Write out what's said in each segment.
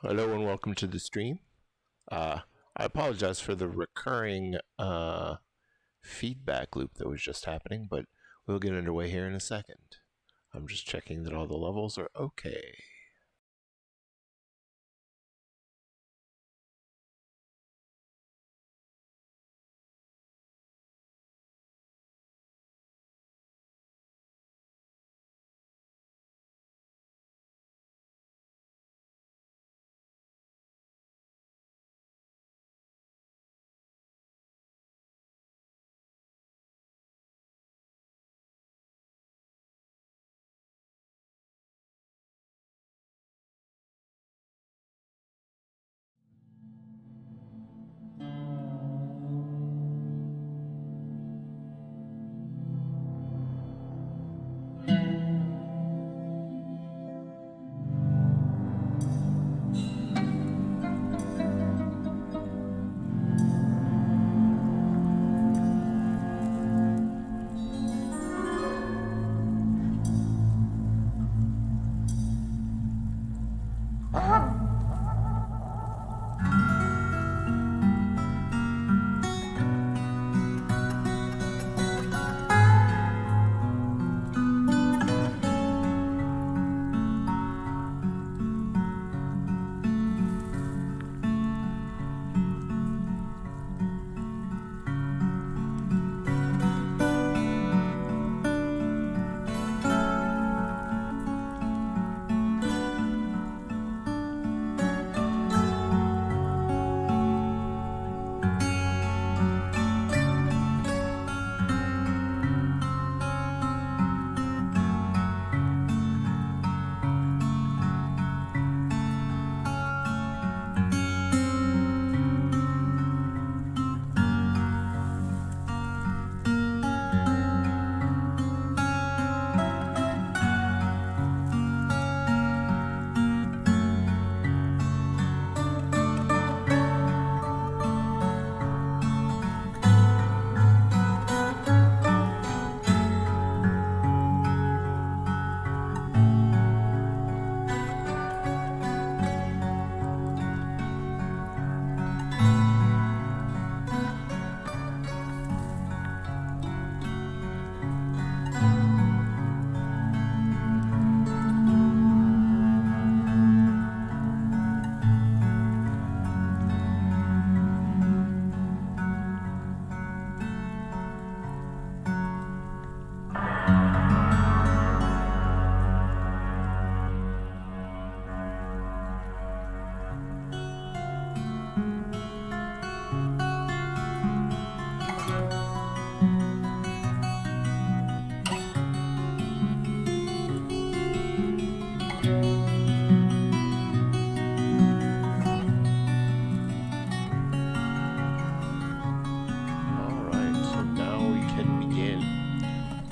Hello and welcome to the stream. I apologize for the recurring feedback loop that was just happening, but we'll get underway here in a second. I'm just checking that all the levels are okay.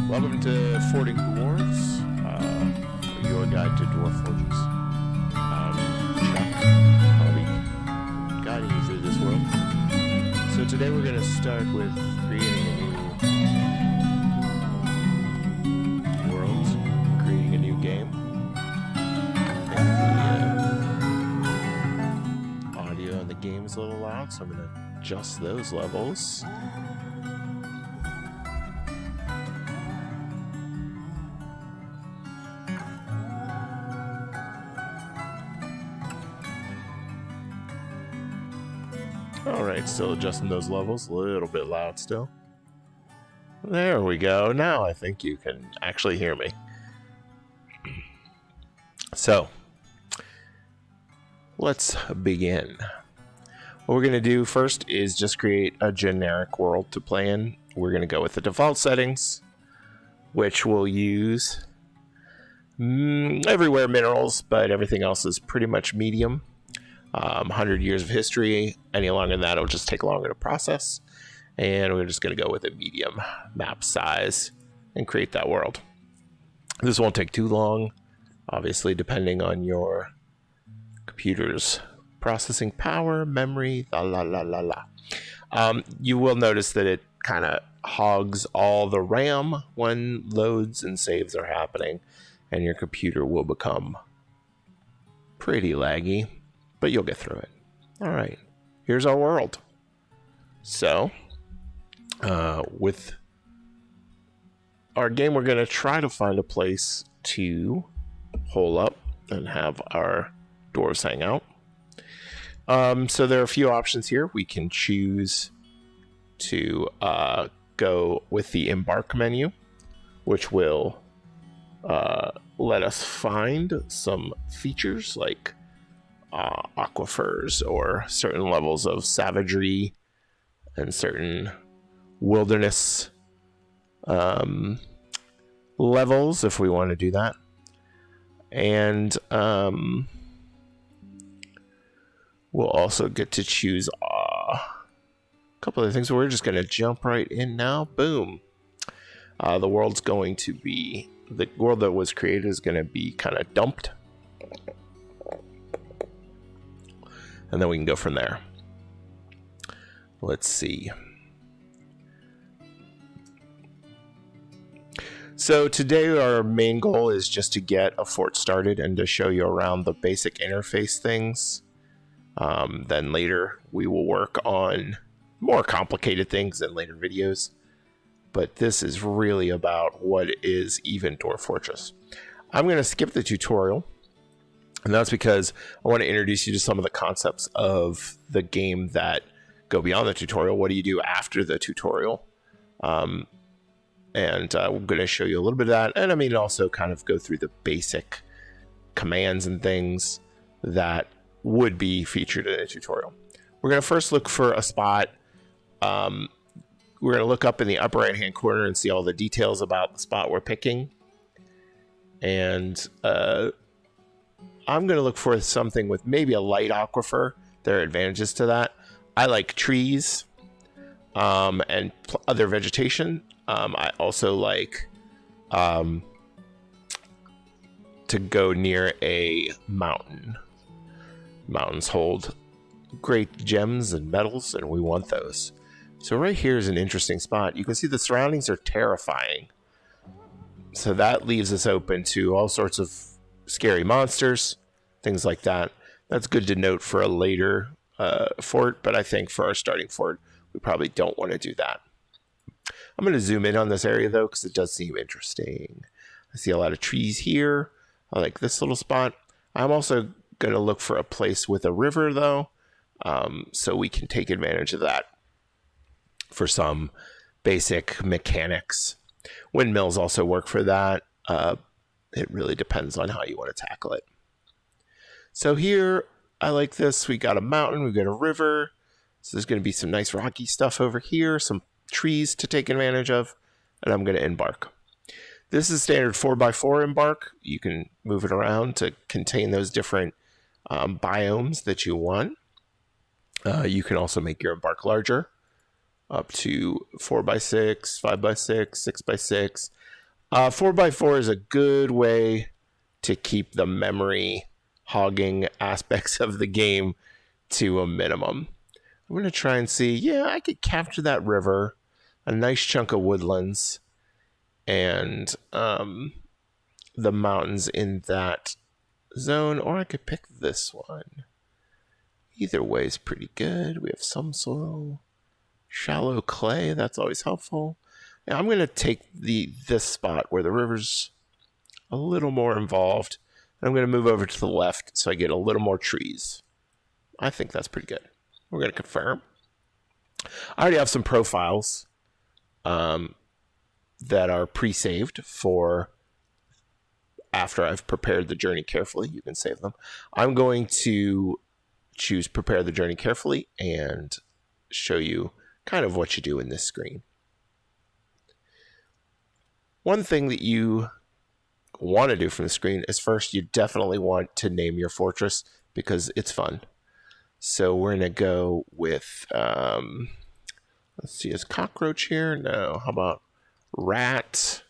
Welcome to Fording Dwarves, your guide to Dwarffortress. I'm Chuck, I'll be guiding you through this world. So today we're going to start with creating a new world, creating a new game. The audio in the game is a little loud, so I'm going to adjust those levels. Alright, still adjusting those levels, a little bit loud still. There we go, now I think you can actually hear me. So, let's begin. What we're going to do first is just create a generic world to play in. We're going to go with the default settings, which we'll use everywhere minerals, but everything else is pretty much medium. 100 years of history. Any longer than that, it'll just take longer to process. And we're just going to go with a medium map size and create that world. This won't take too long, obviously, depending on your computer's processing power, memory, you will notice that it kind of hogs all the RAM when loads and saves are happening, and your computer will become pretty laggy, but you'll get through it. All right, here's our world. So, with our game, we're going to try to find a place to hole up and have our dwarves hang out. So there are a few options here. We can choose to go with the embark menu, which will let us find some features like aquifers or certain levels of savagery and certain wilderness levels if we want to do that. And we'll also get to choose a couple of things. We're just going to jump right in now. Boom. The world's going to be, the world that was created is going to be kind of dumped. And then we can go from there. Let's see. So today our main goal is just to get a fort started and to show you around the basic interface things. Then later we will work on more complicated things in later videos. But this is really about what is even Dwarf Fortress. I'm going to skip the tutorial. And that's because I want to introduce you to some of the concepts of the game that go beyond the tutorial. What do you do after the tutorial? And I'm going to show you a little bit of that. And I mean, also kind of go through the basic commands and things that would be featured in a tutorial. We're going to first look for a spot. We're going to look up in the upper right hand corner and see all the details about the spot we're picking. And I'm going to look for something with maybe a light aquifer. There are advantages to that. I like trees and other vegetation. I also like to go near a mountain. Mountains hold great gems and metals, and we want those. So right here is an interesting spot. You can see the surroundings are terrifying. So that leaves us open to all sorts of scary monsters, things like that. That's good to note for a later fort, but I think for our starting fort, we probably don't want to do that. I'm going to zoom in on this area, though, because it does seem interesting. I see a lot of trees here. I like this little spot. I'm also going to look for a place with a river, though, so we can take advantage of that for some basic mechanics. Windmills also work for that. It really depends on how you want to tackle it. So here, I like this. We got a mountain, we've got a river. So there's going to be some nice rocky stuff over here, some trees to take advantage of, and I'm going to embark. This is standard 4x4 embark. You can move it around to contain those different biomes that you want. You can also make your embark larger, up to 4x6, 5x6, 6x6. 4x4 is a good way to keep the memory hogging aspects of the game to a minimum. I'm going to try and see, yeah, I could capture that river, a nice chunk of woodlands, and the mountains in that zone, or I could pick this one. Either way is pretty good. We have some soil, shallow clay, that's always helpful. Now I'm going to take this spot where the river's a little more involved, and I'm going to move over to the left so I get a little more trees. I think that's pretty good. We're going to confirm. I already have some profiles that are pre-saved for after I've prepared the journey carefully. You can save them. I'm going to choose prepare the journey carefully and show you kind of what you do in this screen. One thing that you want to do from the screen is first you definitely want to name your fortress because it's fun. So we're going to go with, let's see, is cockroach here? No. How about rat?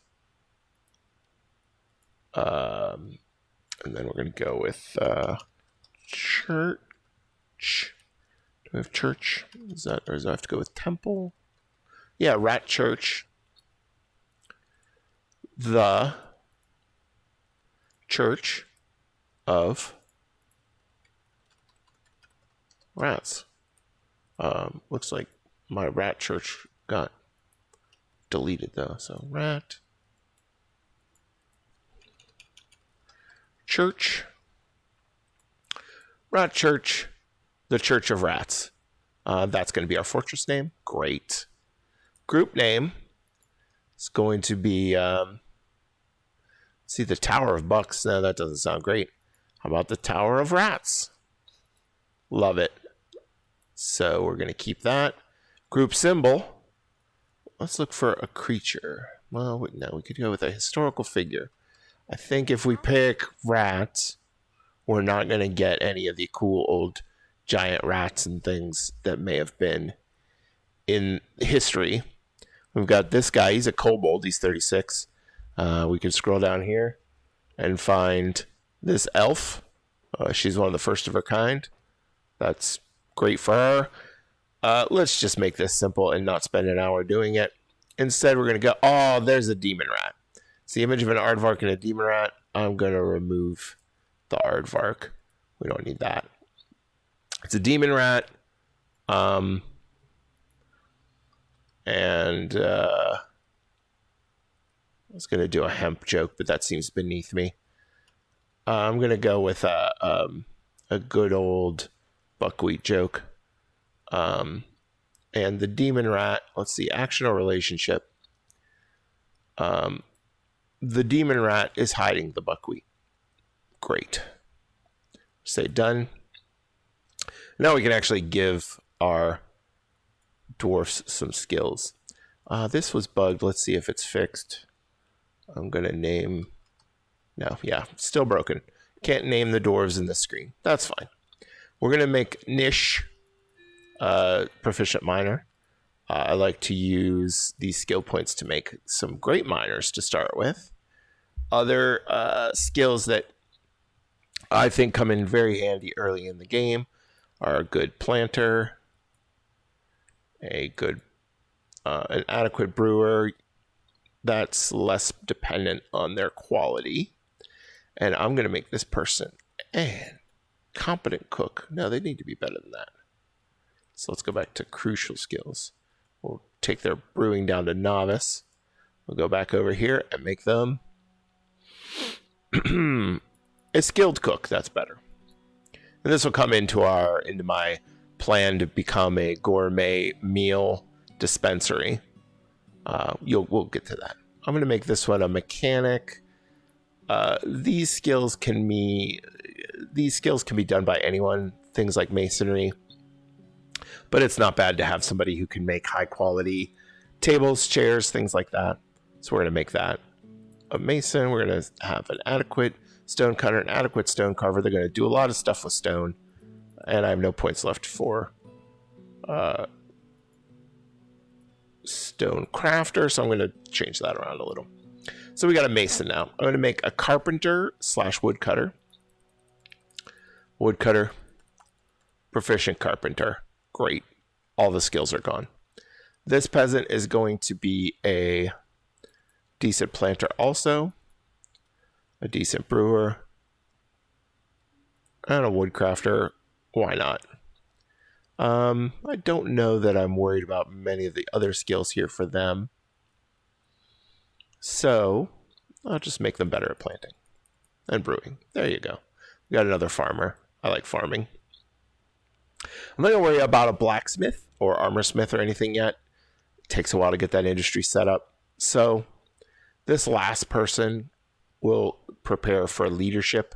And then we're going to go with church. Do we have church? Is that, or does I have to go with temple? Yeah, rat church. The Church of Rats. Looks like my rat church got deleted though. So rat church, rat church, the Church of Rats. That's going to be our fortress name. Great. Group name is going to be see, the Tower of Bucks. No, that doesn't sound great. How about the Tower of Rats? Love it. So we're going to keep that. Group symbol. Let's look for a creature. Well, no, we could go with a historical figure. I think if we pick rats, we're not going to get any of the cool old giant rats and things that may have been in history. We've got this guy. He's a kobold. He's 36. We can scroll down here and find this elf. She's one of the first of her kind. That's great for her. Let's just make this simple and not spend an hour doing it. Instead, we're going to go, oh, there's a demon rat. It's the image of an aardvark and a demon rat. I'm going to remove the aardvark. We don't need that. It's a demon rat. I was going to do a hemp joke, but that seems beneath me. I'm going to go with a good old buckwheat joke. And the demon rat, let's see, action or relationship. The demon rat is hiding the buckwheat. Great. Say done. Now we can actually give our dwarfs some skills. This was bugged. Let's see if it's fixed. I'm going to name... No, yeah, still broken. Can't name the dwarves in this screen. That's fine. We're going to make Nish proficient miner. I like to use these skill points to make some great miners to start with. Other skills that I think come in very handy early in the game are a good planter, a good, an adequate brewer. That's less dependent on their quality. And I'm going to make this person a competent cook. No, they need to be better than that. So let's go back to crucial skills. We'll take their brewing down to novice. We'll go back over here and make them a skilled cook. That's better. And this will come into my plan to become a gourmet meal dispensary. We'll get to that. I'm going to make this one a mechanic. These skills can be done by anyone. Things like masonry, but it's not bad to have somebody who can make high quality tables, chairs, things like that. So we're going to make that a mason. We're going to have an adequate stone cutter, an adequate stone carver. They're going to do a lot of stuff with stone, and I have no points left for stone crafter, so I'm going to change that around a little. So we got a mason now. I'm going to make a carpenter / woodcutter. Woodcutter, proficient carpenter. Great. All the skills are gone. This peasant is going to be a decent planter also, a decent brewer, and a woodcrafter. Why not? I don't know that I'm worried about many of the other skills here for them. So I'll just make them better at planting and brewing. There you go. We got another farmer. I like farming. I'm not going to worry about a blacksmith or armor smith or anything yet. It takes a while to get that industry set up. So this last person will prepare for leadership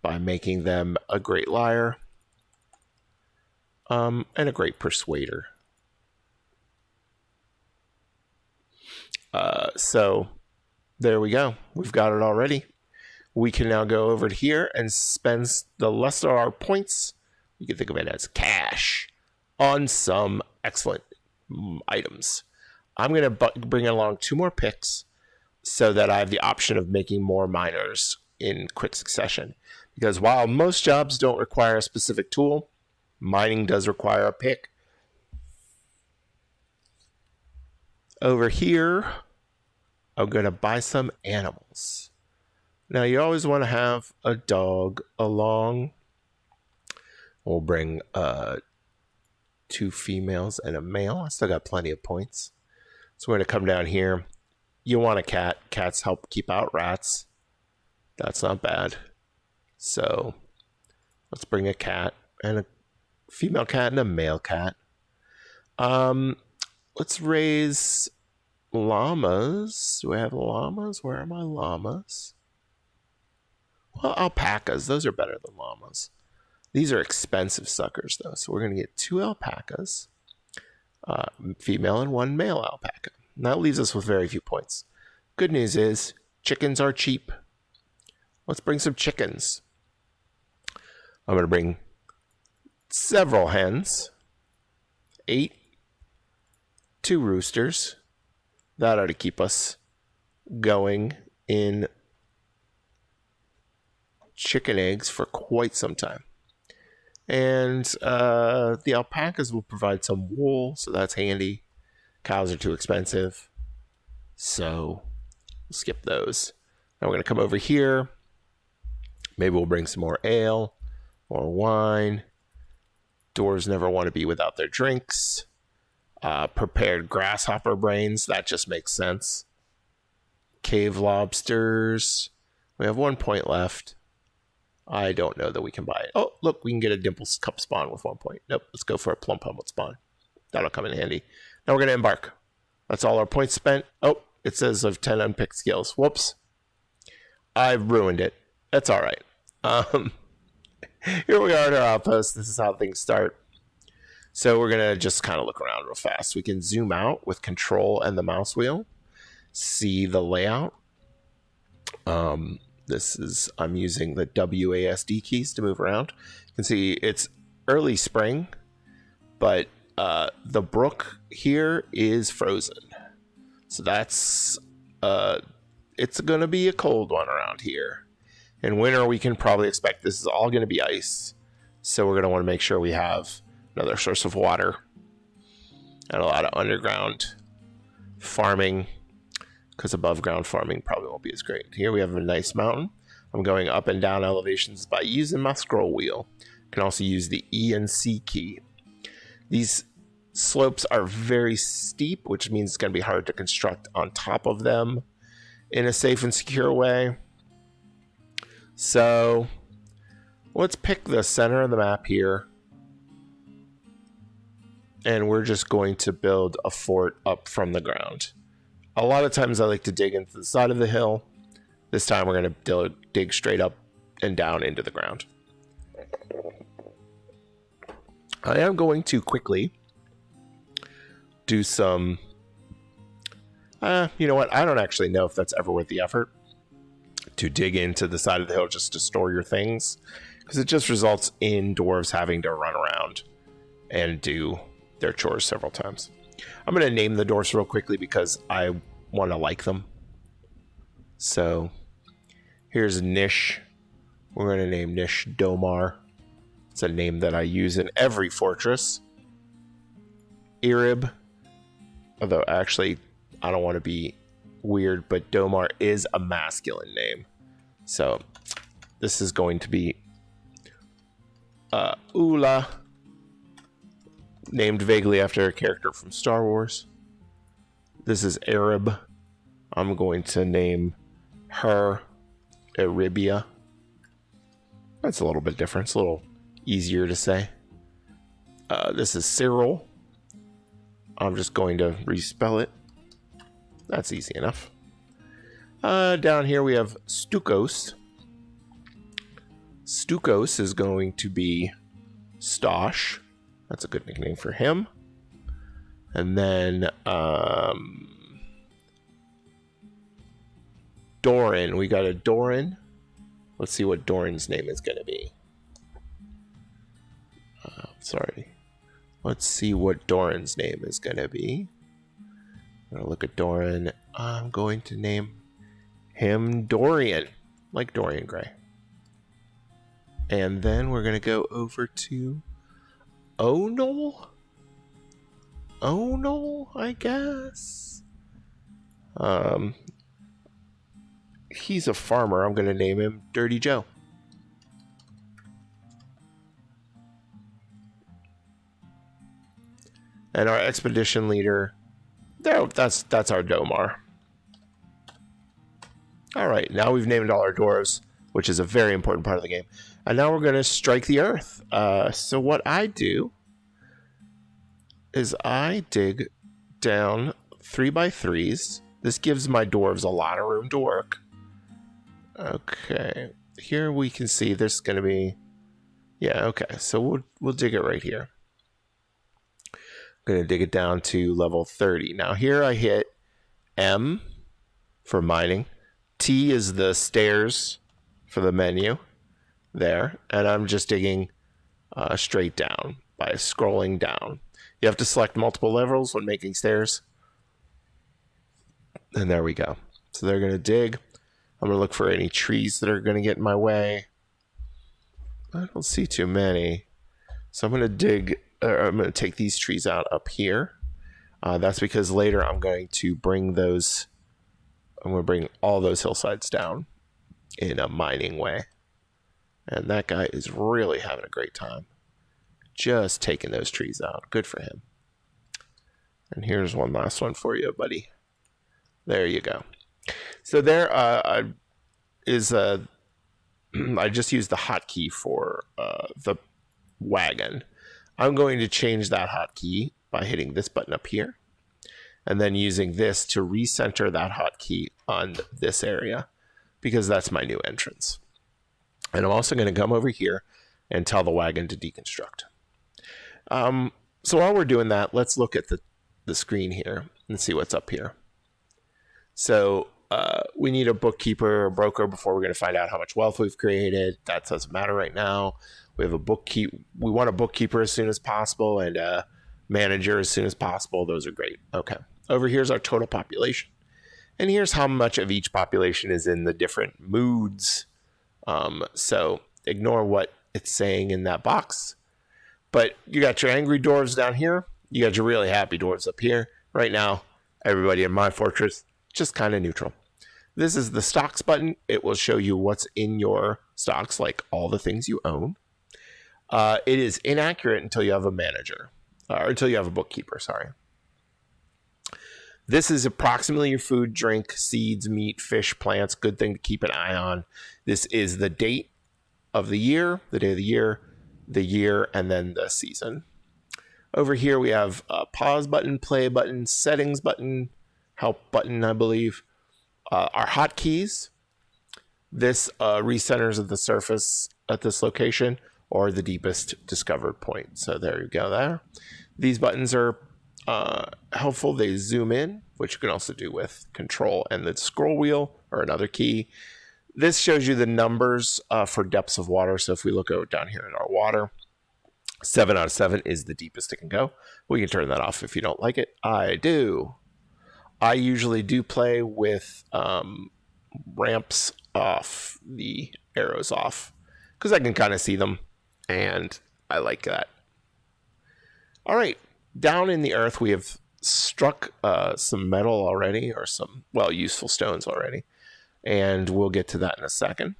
by making them a great liar. and a great persuader. So there we go. We've got it already. We can now go over to here and spend the rest of our points, you can think of it as cash, on some excellent items. I'm going to bring along 2 more picks so that I have the option of making more miners in quick succession. Because while most jobs don't require a specific tool, mining does require a pick. Over here, I'm going to buy some animals. Now, you always want to have a dog along. We'll bring 2 females and a male. I still got plenty of points. So we're going to come down here. You want a cat. Cats help keep out rats. That's not bad. So let's bring a cat and a female cat and a male cat. Let's raise llamas. Do I have llamas? Where are my llamas? Well, alpacas. Those are better than llamas. These are expensive suckers, though. So we're going to get 2 alpacas, female and 1 male alpaca. And that leaves us with very few points. Good news is chickens are cheap. Let's bring some chickens. I'm going to bring several hens, 8, 2 roosters. That ought to keep us going in chicken eggs for quite some time. And the alpacas will provide some wool, so that's handy. Cows are too expensive, so we'll skip those. Now we're going to come over here. Maybe we'll bring some more ale or wine. Dwarves never want to be without their drinks. Prepared grasshopper brains, that just makes sense. Cave lobsters. We have 1 point left. I don't know that we can buy it. Oh, look, we can get a Dimples Cup spawn with 1 point. Nope, let's go for a Plump Helmet spawn. That'll come in handy. Now we're going to embark. That's all our points spent. Oh, it says of 10 unpicked skills. Whoops. I've ruined it. That's all right. Here we are at our outpost. This is how things start. So we're going to just kind of look around real fast. We can zoom out with control and the mouse wheel. See the layout. I'm using the WASD keys to move around. You can see it's early spring, but the brook here is frozen. So that's, it's going to be a cold one around here. In winter, we can probably expect this is all going to be ice. So we're going to want to make sure we have another source of water and a lot of underground farming, because above ground farming probably won't be as great. Here we have a nice mountain. I'm going up and down elevations by using my scroll wheel. You can also use the E and C key. These slopes are very steep, which means it's going to be hard to construct on top of them in a safe and secure way. So let's pick the center of the map here. And we're just going to build a fort up from the ground. A lot of times I like to dig into the side of the hill. This time we're going to dig straight up and down into the ground. I am going to quickly do some... you know what? I don't actually know if that's ever worth the effort to dig into the side of the hill just to store your things, because it just results in dwarves having to run around and do their chores several times. I'm going to name the dwarves real quickly because I want to like them. So here's Nish. We're going to name Nish Domar. It's a name that I use in every fortress. Irib, although actually I don't want to be weird, but Domar is a masculine name. So this is going to be Ula, named vaguely after a character from Star Wars. This is Arab. I'm going to name her Arabia. That's a little bit different. It's a little easier to say. This is Cyril. I'm just going to respell it. That's easy enough. Down here we have Stukos. Stukos is going to be Stosh. That's a good nickname for him. And then Doran. We got a Doran. Let's see what Doran's name is going to be. Sorry. Let's see what Doran's name is going to be. I'm going to look at Doran. I'm going to name him Dorian, like Dorian Gray. And then we're going to go over to Onal. Onal, I guess. He's a farmer. I'm going to name him Dirty Joe. And our expedition leader, that's our Domar. All right, now we've named all our dwarves, which is a very important part of the game. And now we're going to strike the earth. So what I do is I dig down 3x3s. This gives my dwarves a lot of room to work. Okay, here we can see there's going to be, yeah, okay, so we'll dig it right here. I'm going to dig it down to level 30. Now here I hit M for mining. T is the stairs for the menu there, and I'm just digging straight down by scrolling down. You have to select multiple levels when making stairs. And there we go. So they're going to dig. I'm going to look for any trees that are going to get in my way. I don't see too many. So I'm going to dig, I'm going to take these trees out up here. That's because later I'm going to bring those, I'm going to bring all those hillsides down in a mining way. And that guy is really having a great time. Just taking those trees out. Good for him. And here's one last one for you, buddy. There you go. So there is a... I just used the hotkey for the wagon. I'm going to change that hotkey by hitting this button up here. And then using this to recenter that hotkey on this area. Because that's my new entrance. And I'm also going to come over here and tell the wagon to deconstruct. So while we're doing that, let's look at the screen here and see what's up here. So we need a bookkeeper or broker before we're going to find out how much wealth we've created. That doesn't matter right now. We have a we want a bookkeeper as soon as possible and a manager as soon as possible. Those are great. Okay. Over here's our total population. And here's how much of each population is in the different moods. So ignore what it's saying in that box. But you got your angry dwarves down here. You got your really happy dwarves up here. Right now, everybody in my fortress, just kind of neutral. This is the stocks button. It will show you what's in your stocks, like all the things you own. It is inaccurate until you have a manager, or until you have a bookkeeper, sorry. This is approximately your food, drink, seeds, meat, fish, plants. Good thing to keep an eye on. This is the date of the year, the day of the year, and then the season. Over here we have a pause button, play button, settings button, help button, I believe. Our hotkeys. This recenters of the surface at this location or the deepest discovered point. So there you go there. These buttons are helpful. They zoom in, which you can also do with control and the scroll wheel or another key. This shows you the numbers for depths of water. So if we look over down here at our water, 7 out of 7 is the deepest it can go. We can turn that off if you don't like it. I do. I usually do play with ramps off, the arrows off, because I can kind of see them, and I like that. All right, down in the earth, we have struck some metal already, or some, well, useful stones already, and we'll get to that in a second.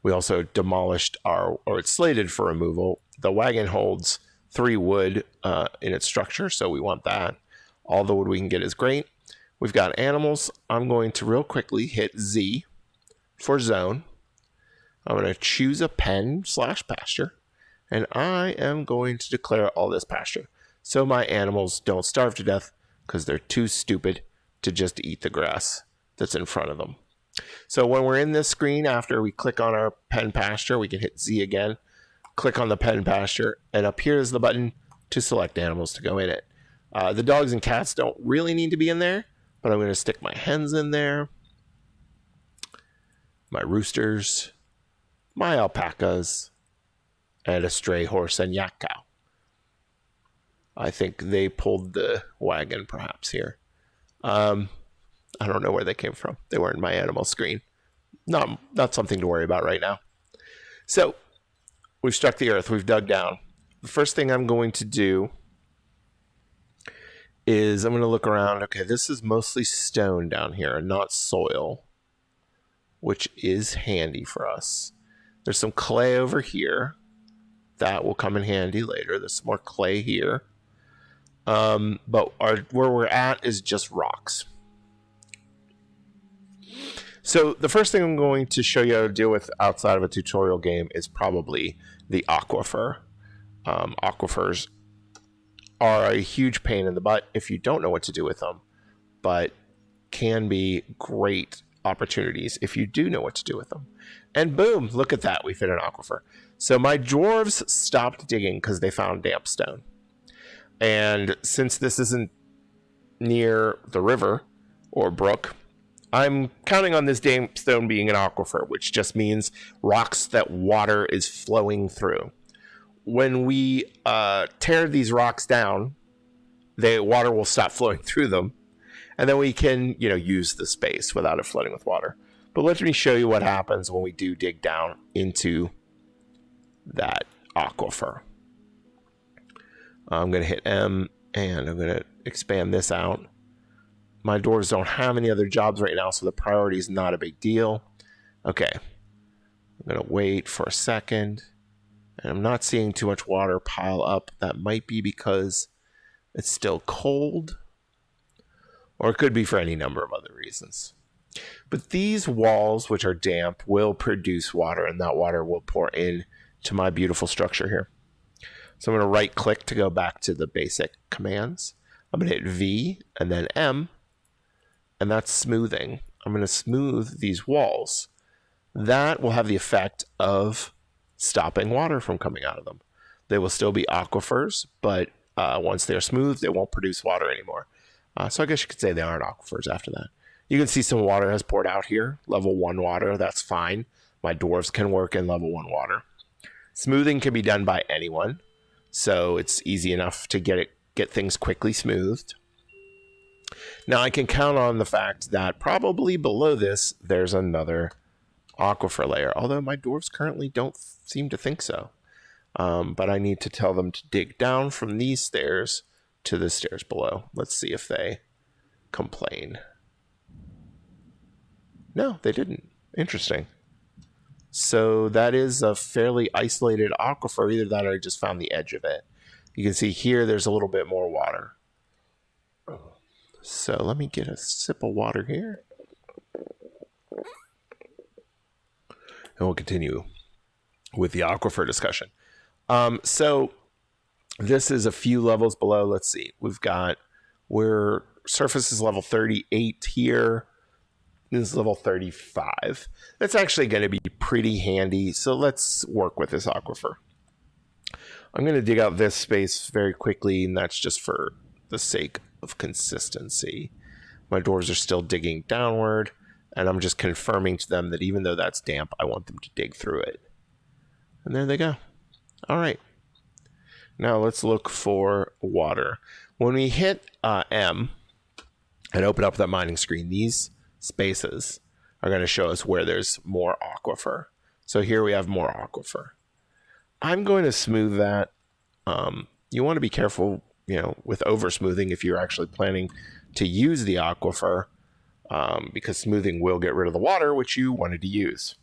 We also demolished or it's slated for removal. The wagon holds 3 wood in its structure, so we want that. All the wood we can get is great. We've got animals. I'm going to real quickly hit Z for zone. I'm going to choose a pen/pasture, and I am going to declare all this pasture. So my animals don't starve to death because they're too stupid to just eat the grass that's in front of them. So when we're in this screen, after we click on our pen pasture, we can hit Z again. click on the pen pasture, and up here is the button to select animals to go in it. The dogs and cats don't really need to be in there, but I'm going to stick my hens in there, my roosters, my alpacas, and a stray horse and yak cow. I think they pulled the wagon perhaps here. I don't know where they came from. They weren't in my animal screen. Not something to worry about right now. So we've struck the earth. We've dug down. The first thing I'm going to do is I'm going to look around. Okay, this is mostly stone down here and not soil, which is handy for us. There's some clay over here. That will come in handy later. There's some more clay here. But where we're at is just rocks. So the first thing I'm going to show you how to deal with outside of a tutorial game is probably the aquifer. Aquifers are a huge pain in the butt if you don't know what to do with them, but can be great opportunities if you do know what to do with them. And boom, look at that, we've hit an aquifer. So my dwarves stopped digging because they found damp stone. And since this isn't near the river or brook, I'm counting on this damp stone being an aquifer, which just means rocks that water is flowing through. When we tear these rocks down, the water will stop flowing through them, and then we can, use the space without it flooding with water. But let me show you what happens when we do dig down into that aquifer. I'm going to hit M, and I'm going to expand this out. My dwarves don't have any other jobs right now, so the priority is not a big deal. Okay, I'm going to wait for a second, and I'm not seeing too much water pile up. That might be because it's still cold, or it could be for any number of other reasons. But these walls, which are damp, will produce water, and that water will pour in to my beautiful structure here. So I'm going to right click to go back to the basic commands. I'm going to hit V and then M, and that's smoothing. I'm going to smooth these walls. That will have the effect of stopping water from coming out of them. They will still be aquifers, but once they're smooth, they won't produce water anymore. So I guess you could say they aren't aquifers after that. You can see some water has poured out here. Level 1 water, that's fine. My dwarves can work in level 1 water. Smoothing can be done by anyone, so it's easy enough to get things quickly smoothed. Now I can count on the fact that probably below this there's another aquifer layer, although my dwarves currently don't seem to think so. But I need to tell them to dig down from these stairs to the stairs below. Let's see if they complain. No, they didn't. Interesting. So that is a fairly isolated aquifer. Either that or I just found the edge of it. You can see here there's a little bit more water. So let me get a sip of water here. And we'll continue with the aquifer discussion. So this is a few levels below. Let's see. Surface is level 38 here. This is level 35. That's actually going to be pretty handy. So let's work with this aquifer. I'm going to dig out this space very quickly, and that's just for the sake of consistency. My dwarves are still digging downward, and I'm just confirming to them that even though that's damp, I want them to dig through it. And there they go. All right. Now let's look for water. When we hit M and open up that mining screen, these spaces are going to show us where there's more aquifer. So here we have more aquifer. I'm going to smooth that. You want to be careful, with over smoothing if you're actually planning to use the aquifer, because smoothing will get rid of the water which you wanted to use.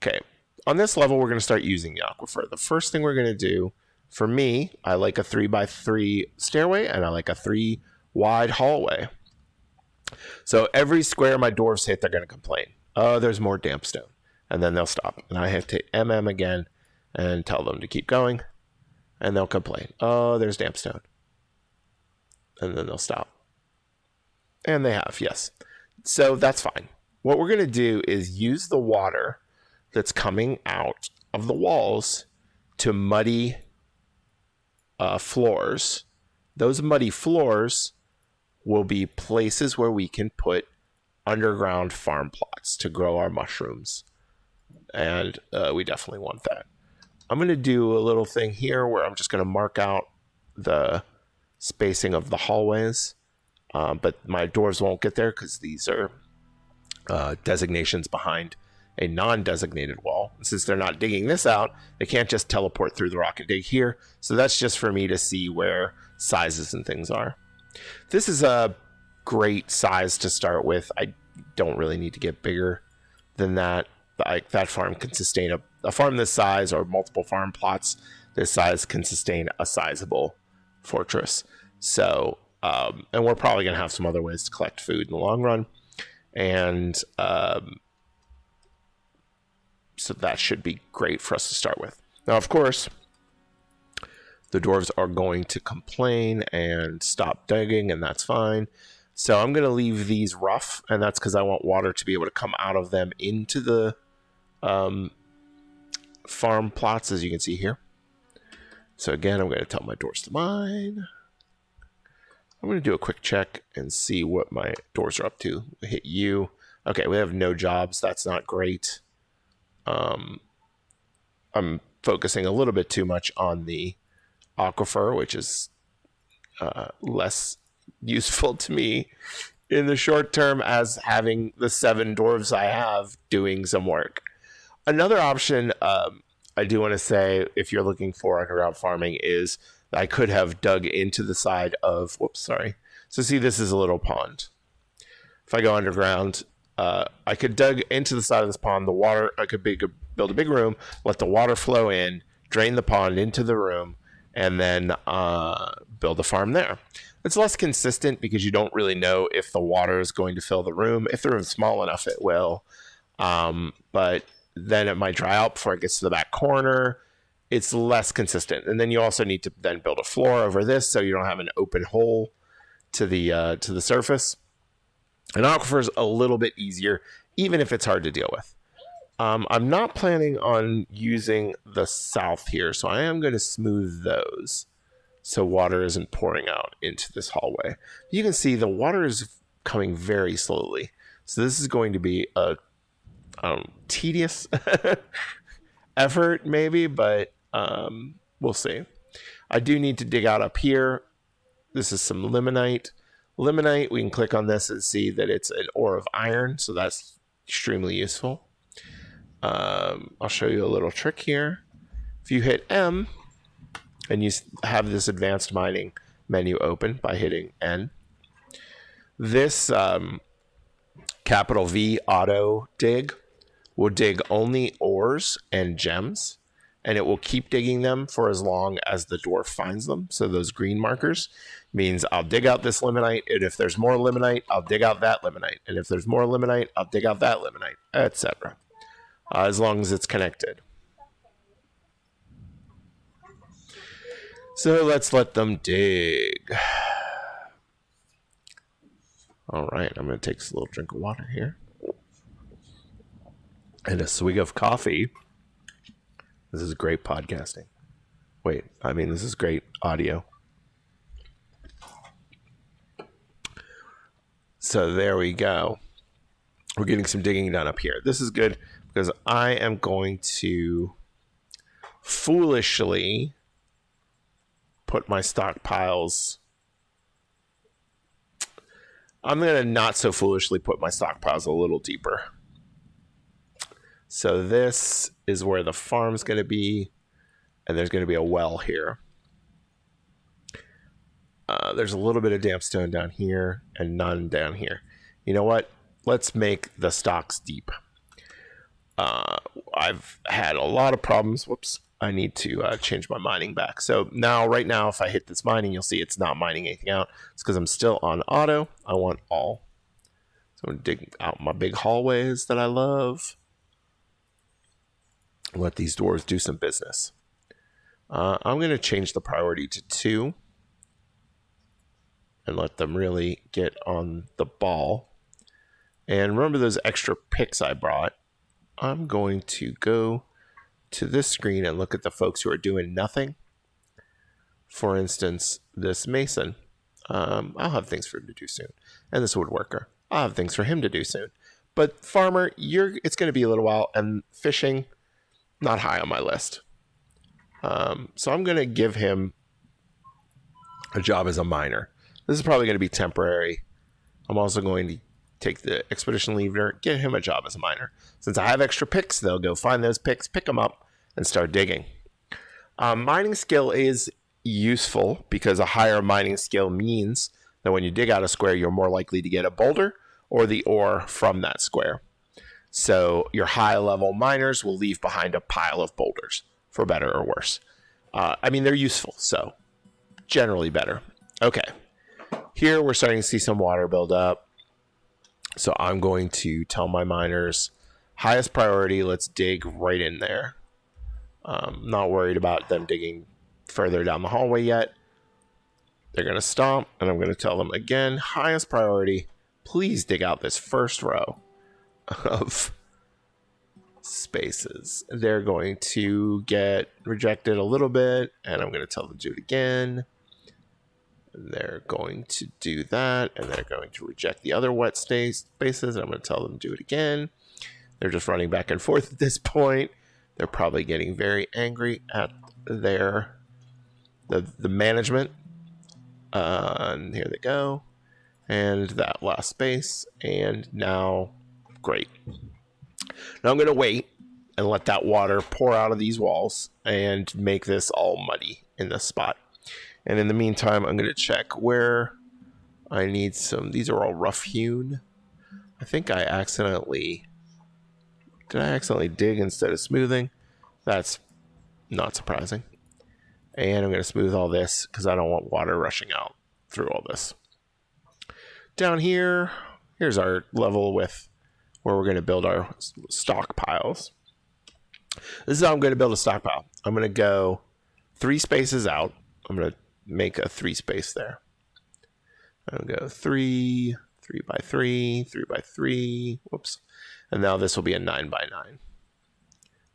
Okay, on this level we're going to start using the aquifer. The first thing we're going to do, for me, I like a 3x3 stairway and I like a 3 wide hallway. So every square my dwarves hit, they're going to complain. Oh, there's more damp stone. And then they'll stop. And I have to hit MM again and tell them to keep going. And they'll complain. Oh, there's damp stone. And then they'll stop. And they have, yes. So that's fine. What we're going to do is use the water that's coming out of the walls to muddy floors. Those muddy floors will be places where we can put underground farm plots to grow our mushrooms. And we definitely want that. I'm going to do a little thing here where I'm just going to mark out the spacing of the hallways. But my dwarves won't get there because these are designations behind a non-designated wall. And since they're not digging this out, they can't just teleport through the rock and dig here. So that's just for me to see where sizes and things are. This is a great size to start with. I don't really need to get bigger than that. That farm can sustain a farm this size, or multiple farm plots this size can sustain a sizable fortress. So, and we're probably going to have some other ways to collect food in the long run. And so that should be great for us to start with. Now, of course, the dwarves are going to complain and stop digging, and that's fine. So I'm going to leave these rough, and that's because I want water to be able to come out of them into the farm plots, as you can see here. So again, I'm going to tell my dwarves to mine. I'm going to do a quick check and see what my dwarves are up to. We hit you. Okay, we have no jobs. That's not great. I'm focusing a little bit too much on the aquifer, which is less useful to me in the short term as having the 7 dwarves I have doing some work. Another option I do want to say, if you're looking for underground farming, is I could have dug into the side of, whoops, sorry. So see, this is a little pond. If I go underground, I could dug into the side of this pond. The water, I could build a big room, let the water flow in, drain the pond into the room, and then build a farm there. It's less consistent because you don't really know if the water is going to fill the room. If the room's small enough, it will. But then it might dry out before it gets to the back corner. It's less consistent. And then you also need to then build a floor over this so you don't have an open hole to the surface. An aquifer is a little bit easier, even if it's hard to deal with. I'm not planning on using the south here, so I am going to smooth those so water isn't pouring out into this hallway. You can see the water is coming very slowly. So this is going to be a tedious effort maybe, but we'll see. I do need to dig out up here. This is some limonite. Limonite, we can click on this and see that it's an ore of iron, so that's extremely useful. I'll show you a little trick here. If you hit M and you have this advanced mining menu open by hitting N, this capital V auto dig will dig only ores and gems, and it will keep digging them for as long as the dwarf finds them. So those green markers means I'll dig out this limonite, and if there's more limonite, I'll dig out that limonite, and if there's more limonite, I'll dig out that limonite, etc. As long as it's connected. So let's let them dig. All right, I'm going to take a little drink of water here. And a swig of coffee. This is great podcasting. Wait, I mean, this is great audio. So there we go. We're getting some digging done up here. This is good because I am going to foolishly put my stockpiles. I'm going to not so foolishly put my stockpiles a little deeper. So this is where the farm's going to be, and there's going to be a well here. There's a little bit of damp stone down here and none down here. You know what? Let's make the stocks deep. I've had a lot of problems. Whoops. I need to change my mining back. So now, right now, if I hit this mining, you'll see it's not mining anything out. It's because I'm still on auto. I want all. So I'm going to dig out my big hallways that I love. Let these dwarves do some business. I'm going to change the priority to 2 and let them really get on the ball. And remember those extra picks I brought? I'm going to go to this screen and look at the folks who are doing nothing, for instance, this mason, I'll have things for him to do soon. And this woodworker, I'll have things for him to do soon. But farmer, it's going to be a little while, and fishing, not high on my list. So I'm going to give him a job as a miner. This is probably going to be temporary. I'm also going to take the expedition leader, get him a job as a miner. Since I have extra picks, they'll go find those picks, pick them up, and start digging. Mining skill is useful because a higher mining skill means that when you dig out a square, you're more likely to get a boulder or the ore from that square. So your high-level miners will leave behind a pile of boulders, for better or worse. I mean, they're useful, so generally better. Okay, here we're starting to see some water build up. So I'm going to tell my miners, highest priority, let's dig right in there. Not worried about them digging further down the hallway yet. They're going to stomp, and I'm going to tell them again, highest priority, please dig out this first row of spaces. They're going to get rejected a little bit, and I'm going to tell them to do it again. They're going to do that, and they're going to reject the other wet spaces, and I'm going to tell them to do it again. They're just running back and forth at this point. They're probably getting very angry at the management. And here they go. And that last space, and now, great. Now I'm going to wait and let that water pour out of these walls and make this all muddy in this spot. And in the meantime, I'm going to check where I need some. These are all rough hewn. I think I accidentally... Did I accidentally dig instead of smoothing? That's not surprising. And I'm going to smooth all this because I don't want water rushing out through all this. Down here, here's our level with where we're going to build our stockpiles. This is how I'm going to build a stockpile. I'm going to go 3 spaces out. I'm going to make a 3 space there. I'm going to go 3, 3 by 3, 3 by 3. Whoops. And now this will be a 9 by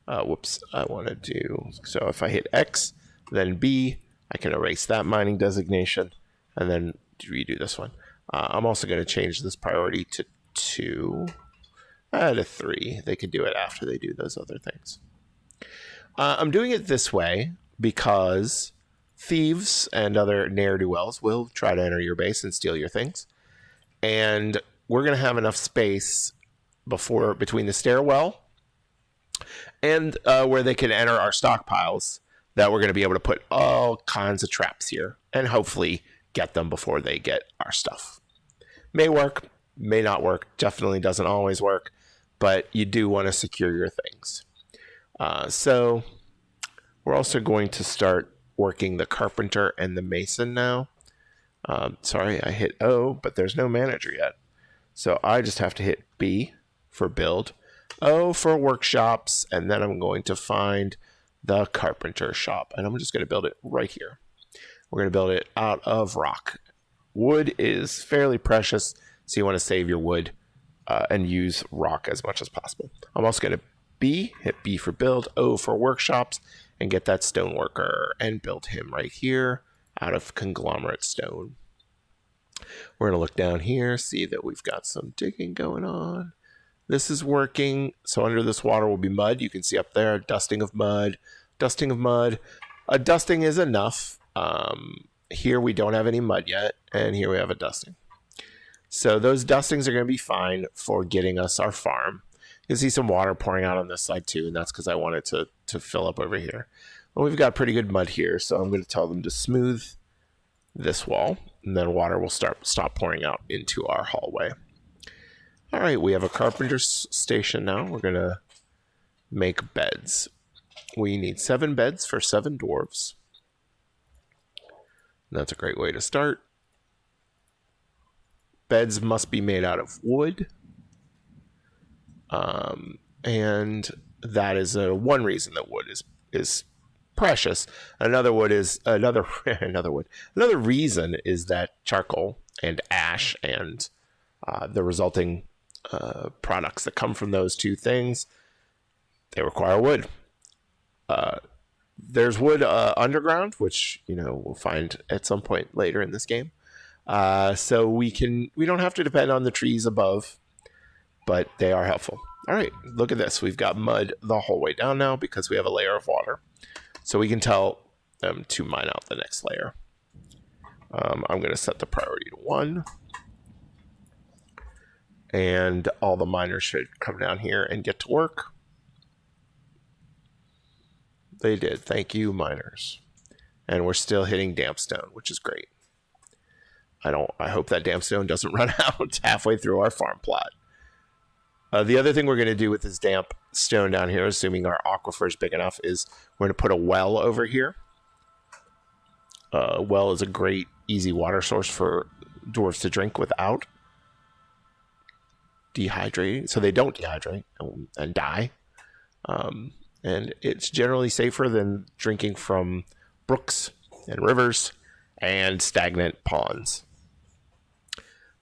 9. Whoops. I want to do, so if I hit X, then B, I can erase that mining designation and then redo this one. I'm also going to change this priority to 2, to 3. They can do it after they do those other things. I'm doing it this way because thieves and other ne'er-do-wells will try to enter your base and steal your things. And we're going to have enough space between the stairwell and where they can enter our stockpiles that we're going to be able to put all kinds of traps here and hopefully get them before they get our stuff. May work, may not work, definitely doesn't always work, but you do want to secure your things. So we're also going to start working the carpenter and the mason now. Sorry, I hit O, but there's no manager yet. So I just have to hit B for build, O for workshops, and then I'm going to find the carpenter shop, and I'm just going to build it right here. We're going to build it out of rock. Wood is fairly precious, so you want to save your wood and use rock as much as possible. I'm also going to hit B for build, O for workshops, and get that stoneworker and build him right here out of conglomerate stone. We're going to look down here, see that we've got some digging going on. This is working. So under this water will be mud. You can see up there, dusting of mud, dusting of mud. A dusting is enough. Here we don't have any mud yet, and here we have a dusting. So those dustings are going to be fine for getting us our farm. You can see some water pouring out on this side too, and that's because I want it to fill up over here. Well, we've got pretty good mud here, so I'm going to tell them to smooth this wall, and then water will stop pouring out into our hallway. All right, we have a carpenter's station now. We're going to make beds. We need 7 beds for 7 dwarves. That's a great way to start. Beds must be made out of wood. And that is one reason that wood is precious. Another reason is that charcoal and ash and the resulting products that come from those two things, they require wood. There's wood underground, which we'll find at some point later in this game. So we don't have to depend on the trees above, but they are helpful. All right, look at this. We've got mud the whole way down now because we have a layer of water. So we can tell them to mine out the next layer. I'm going to set the priority to 1. And all the miners should come down here and get to work. They did. Thank you, miners. And we're still hitting dampstone, which is great. I hope that dampstone doesn't run out halfway through our farm plot. The other thing we're going to do with this damp stone down here, assuming our aquifer is big enough, is we're going to put a well over here. A well is a great, easy water source for dwarves to drink without dehydrating, so they don't dehydrate and die. And it's generally safer than drinking from brooks and rivers and stagnant ponds.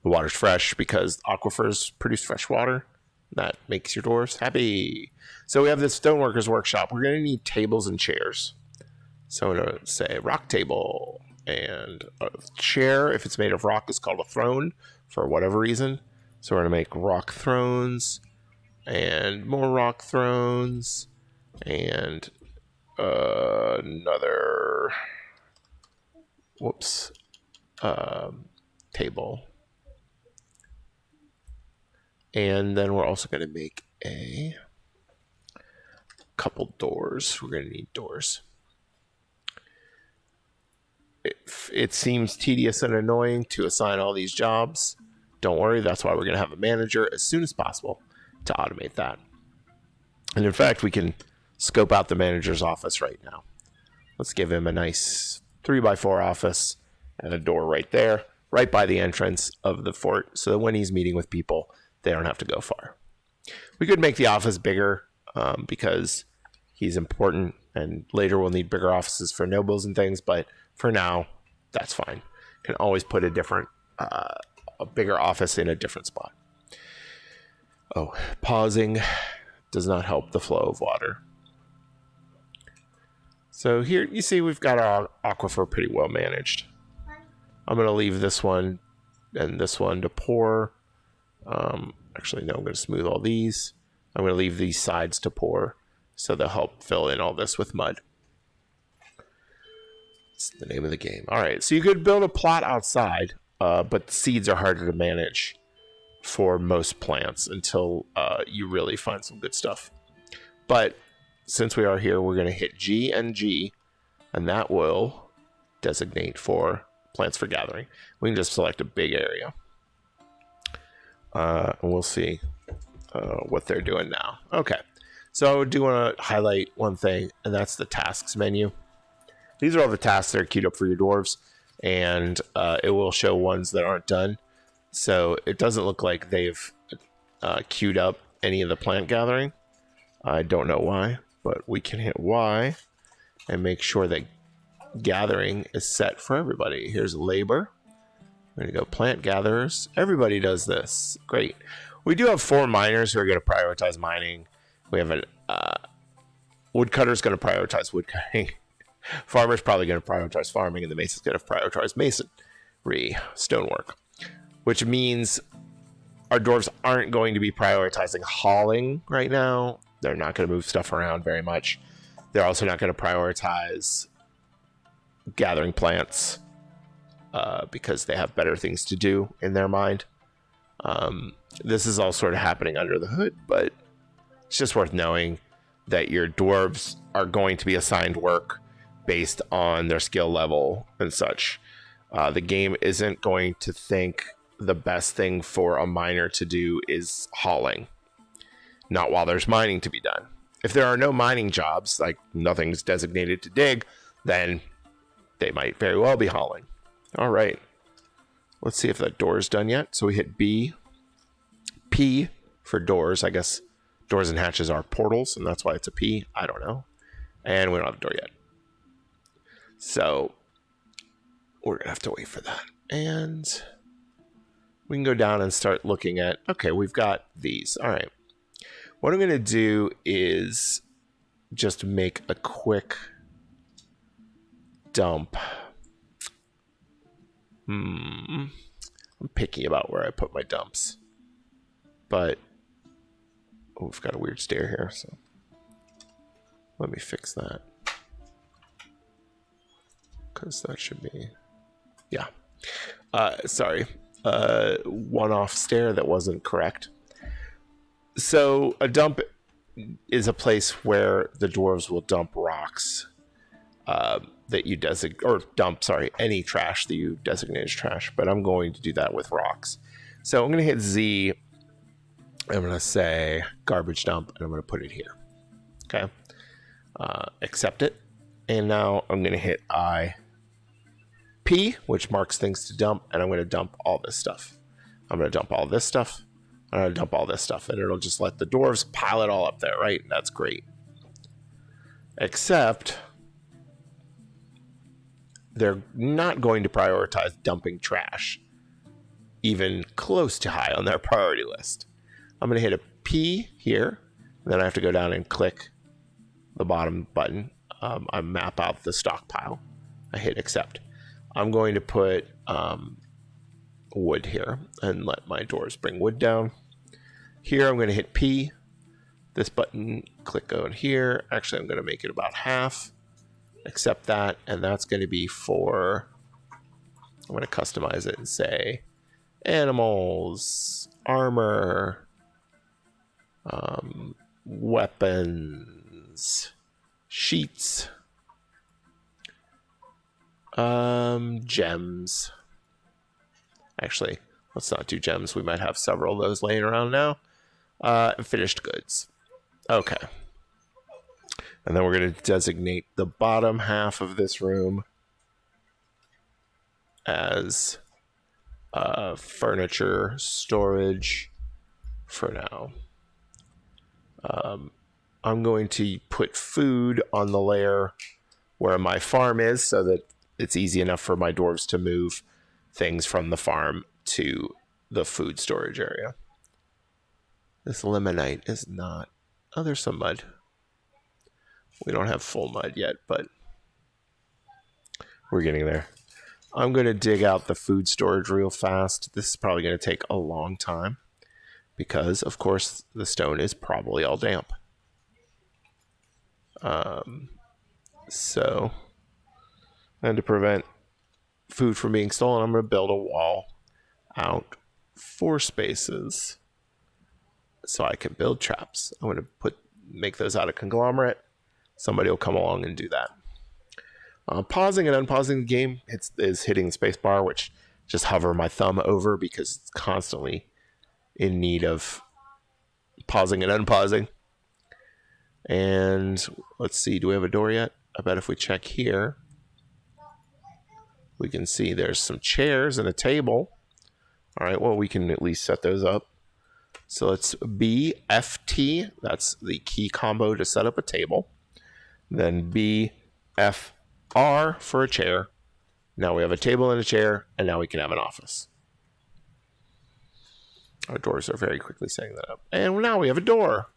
The water's fresh because aquifers produce fresh water. That makes your dwarves happy. So we have this stoneworkers workshop. We're going to need tables and chairs. So I'm going to say rock table, and a chair, if it's made of rock, is called a throne for whatever reason. So we're going to make rock thrones and more rock thrones and another table. And then we're also going to make a couple doors. We're going to need doors. It seems tedious and annoying to assign all these jobs. Don't worry, that's why we're going to have a manager as soon as possible to automate that. And in fact, we can scope out the manager's office right now. Let's give him a nice 3x4 office and a door right there, right by the entrance of the fort, so that when he's meeting with people, they don't have to go far. We could make the office bigger because he's important, and later we'll need bigger offices for nobles and things, but for now, that's fine. Can always put a bigger office in a different spot. Oh, pausing does not help the flow of water. So here you see we've got our aquifer pretty well managed. I'm going to leave this one and this one to pour. Actually, no, I'm going to smooth all these. I'm going to leave these sides to pour, so they'll help fill in all this with mud. It's the name of the game. All right, so you could build a plot outside, but seeds are harder to manage for most plants until you really find some good stuff. But since we are here, we're going to hit G and G, and that will designate for plants for gathering. We can just select a big area. And we'll see what they're doing now. Okay, so I do want to highlight one thing, and that's the tasks menu. These are all the tasks that are queued up for your dwarves, and it will show ones that aren't done. So it doesn't look like they've queued up any of the plant gathering. I don't know why, but we can hit Y and make sure that gathering is set for everybody. Here's labor. We're going to go plant gatherers. Everybody does this. Great. We do have 4 miners who are going to prioritize mining. We have a woodcutter's going to prioritize woodcutting. Farmer's probably going to prioritize farming, and the mason's going to prioritize masonry, stonework, which means our dwarves aren't going to be prioritizing hauling right now. They're not going to move stuff around very much. They're also not going to prioritize gathering plants because they have better things to do in their mind. This is all sort of happening under the hood, but it's just worth knowing that your dwarves are going to be assigned work based on their skill level and such. The game isn't going to think the best thing for a miner to do is hauling. Not while there's mining to be done. If there are no mining jobs, like nothing's designated to dig, then they might very well be hauling. All right. Let's see if that door is done yet. So we hit B. P for doors. I guess doors and hatches are portals, and that's why it's a P. I don't know. And we don't have a door yet. So we're going to have to wait for that. And we can go down and start looking at, okay, we've got these. All right. What I'm going to do is just make a quick dump. I'm picky about where I put my dumps. But, oh, we've got a weird stair here, so let me fix that. Because that should be, yeah. Sorry, one-off stair that wasn't correct. So a dump is a place where the dwarves will dump rocks that you designate, or dump, sorry, any trash that you designate as trash. But I'm going to do that with rocks. So I'm going to hit Z. I'm going to say garbage dump, and I'm going to put it here. Okay. Accept it. And now I'm going to hit P, which marks things to dump, and I'm going to dump all this stuff. I'm going to dump all this stuff. I'm going to dump all this stuff, and it'll just let the dwarves pile it all up there, right? And that's great. Except they're not going to prioritize dumping trash even close to high on their priority list. I'm going to hit a P here, and then I have to go down and click the bottom button. I map out the stockpile. I hit accept. I'm going to put wood here and let my dwarves bring wood down. Here I'm going to hit P. This button, click on here. Actually, I'm going to make it about half. Accept that, and that's going to be for, I'm going to customize it and say animals, armor, weapons, sheets, gems. Actually, let's not do gems. We might have several of those laying around now. Finished goods. Okay. And then we're going to designate the bottom half of this room as furniture storage for now. I'm going to put food on the layer where my farm is so that it's easy enough for my dwarves to move things from the farm to the food storage area. This limonite is not... Oh, there's some mud. We don't have full mud yet, but we're getting there. I'm going to dig out the food storage real fast. This is probably going to take a long time because, of course, the stone is probably all damp. So, and to prevent food from being stolen, I'm going to build a wall out 4 spaces so I can build traps. I'm going to make those out of conglomerate. Somebody will come along and do that. Pausing and unpausing the game is hitting the space bar, which just hover my thumb over because it's constantly in need of pausing and unpausing. And let's see, do we have a door yet? I bet if we check here, we can see there's some chairs and a table. All right, well, we can at least set those up. So let's BFT, that's the key combo to set up a table. Then BFR for a chair. Now we have a table and a chair, and now we can have an office. Our doors are very quickly setting that up. And now we have a door.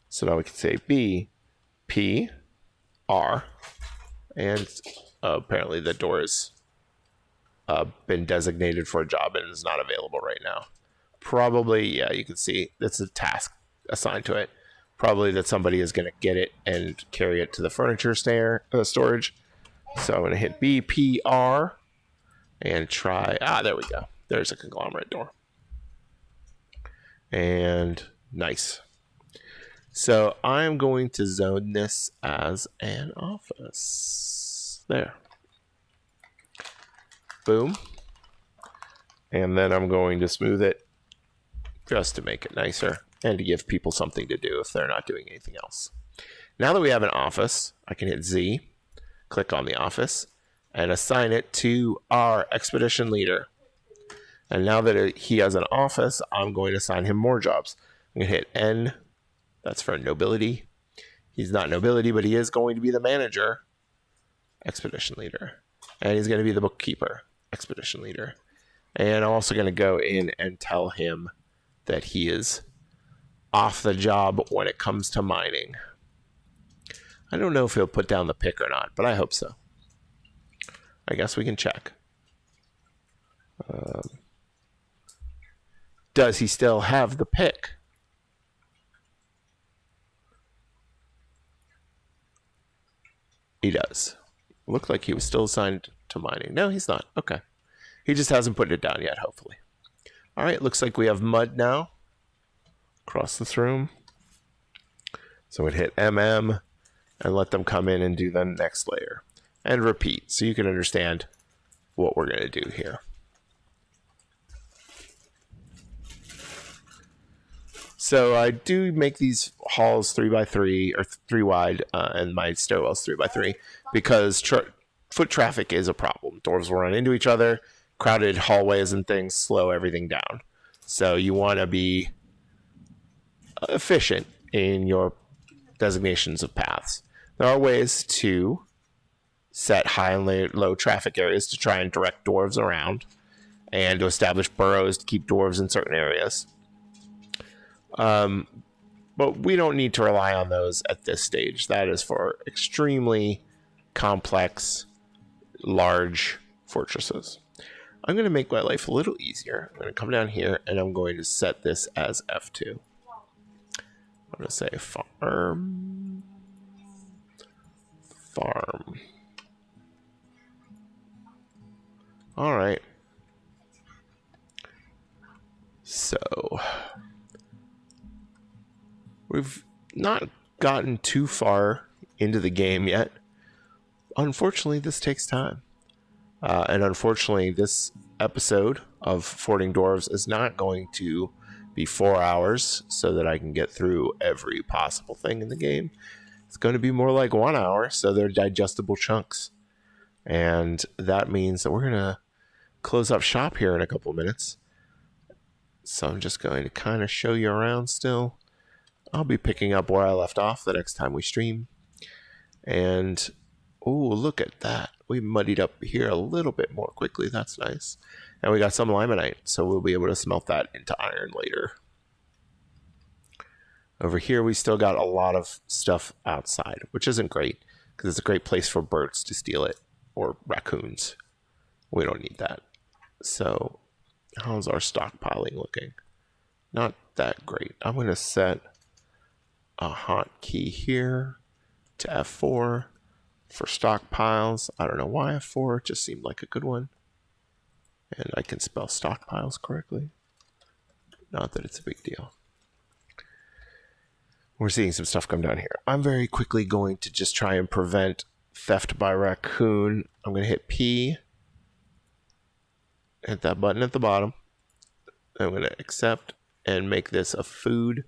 So now we can say BPR. And apparently the door has been designated for a job and is not available right now. Probably, yeah, you can see it's a task assigned to it. Probably that somebody is going to get it and carry it to the furniture storage. So I'm going to hit BPR and try. There we go. There's a conglomerate door. And nice. So I'm going to zone this as an office. There. Boom. And then I'm going to smooth it just to make it nicer and to give people something to do if they're not doing anything else. Now that we have an office, I can hit Z, click on the office, and assign it to our expedition leader. And now that he has an office, I'm going to assign him more jobs. I'm going to hit N. That's for nobility. He's not nobility, but he is going to be the manager, expedition leader. And he's going to be the bookkeeper, expedition leader. And I'm also going to go in and tell him that he is off the job when it comes to mining. I don't know if he'll put down the pick or not, but I hope so. I guess we can check. Does he still have the pick? He does. Looked like he was still assigned to mining. No, he's not. Okay. He just hasn't put it down yet, hopefully. All right, looks like we have mud now across this room. So we'd hit MM and let them come in and do the next layer. And repeat, so you can understand what we're going to do here. So I do make these halls 3x3 or 3 wide, and my stairwells 3x3 because foot traffic is a problem. Dwarves will run into each other. Crowded hallways and things slow everything down. So you want to be efficient in your designations of paths. There are ways to set high and low traffic areas to try and direct dwarves around, and to establish burrows to keep dwarves in certain areas. But we don't need to rely on those at this stage. That is for extremely complex, large fortresses. I'm going to make my life a little easier. I'm going to come down here and I'm going to set this as F2. I'm going to say farm. Farm. All right. So we've not gotten too far into the game yet. Unfortunately, this takes time. And unfortunately, this episode of Fording Dwarves is not going to be 4 hours so that I can get through every possible thing in the game. It's going to be more like 1 hour, so they're digestible chunks. And that means that we're going to close up shop here in a couple minutes. So I'm just going to kind of show you around still. I'll be picking up where I left off the next time we stream. And, oh, look at that. We muddied up here a little bit more quickly. That's nice. And we got some limonite, so we'll be able to smelt that into iron later. Over here, we still got a lot of stuff outside, which isn't great, because it's a great place for birds to steal it, or raccoons. We don't need that. So, how's our stockpiling looking? Not that great. I'm going to set a hotkey here to F4 for stockpiles. I don't know why F4, it just seemed like a good one. And I can spell stockpiles correctly. Not that it's a big deal. We're seeing some stuff come down here. I'm very quickly going to just try and prevent theft by raccoon. I'm going to hit P. Hit that button at the bottom. I'm going to accept and make this a food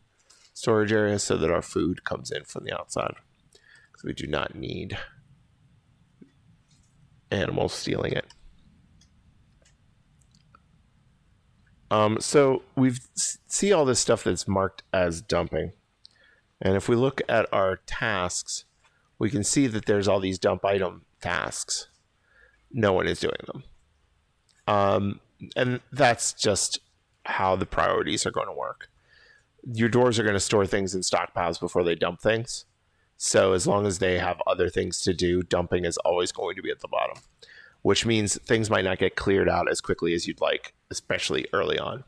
storage area so that our food comes in from the outside. Because we do not need animals stealing it. So we see all this stuff that's marked as dumping. And if we look at our tasks, we can see that there's all these dump item tasks. No one is doing them. And that's just how the priorities are going to work. Your doors are going to store things in stockpiles before they dump things. So as long as they have other things to do, dumping is always going to be at the bottom, which means things might not get cleared out as quickly as you'd like, especially early on.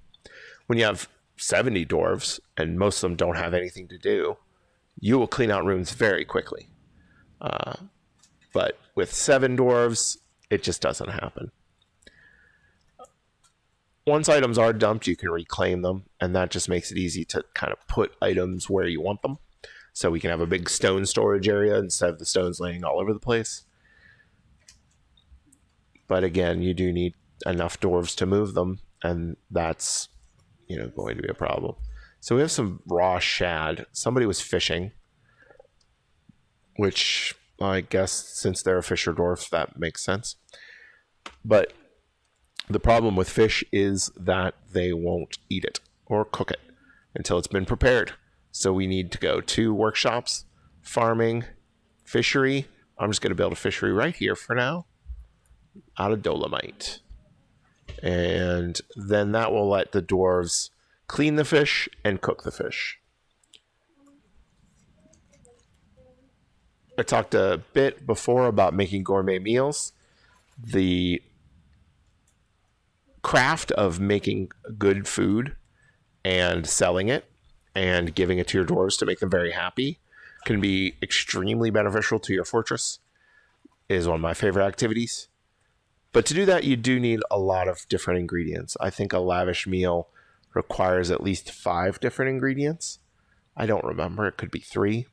When you have 70 dwarves and most of them don't have anything to do, you will clean out rooms very quickly. But with 7 dwarves, it just doesn't happen. Once items are dumped, you can reclaim them, and that just makes it easy to kind of put items where you want them. So we can have a big stone storage area instead of the stones laying all over the place. But again, you do need enough dwarves to move them, and that's, going to be a problem. So we have some raw shad. Somebody was fishing, which I guess since they're a fisher dwarf, that makes sense. But the problem with fish is that they won't eat it or cook it until it's been prepared. So we need to go to workshops, farming, fishery. I'm just going to build a fishery right here for now out of dolomite. And then that will let the dwarves clean the fish and cook the fish. I talked a bit before about making gourmet meals. The craft of making good food and selling it and giving it to your dwarves to make them very happy can be extremely beneficial to your fortress. It is one of my favorite activities. But to do that, you do need a lot of different ingredients. I think a lavish meal requires at least 5 different ingredients. I don't remember. It could be 3.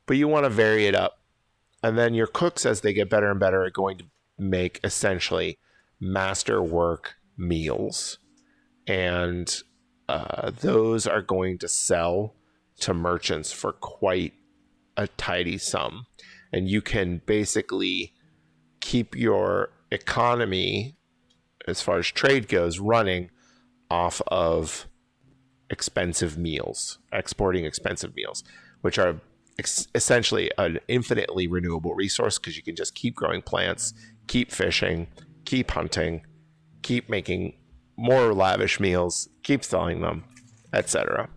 But you want to vary it up. And then your cooks, as they get better and better, are going to make essentially masterwork meals. And those are going to sell to merchants for quite a tidy sum. And you can basically keep your economy, as far as trade goes, running off of expensive meals, exporting expensive meals, which are essentially an infinitely renewable resource because you can just keep growing plants, keep fishing, keep hunting, keep making more lavish meals, keep selling them, etc.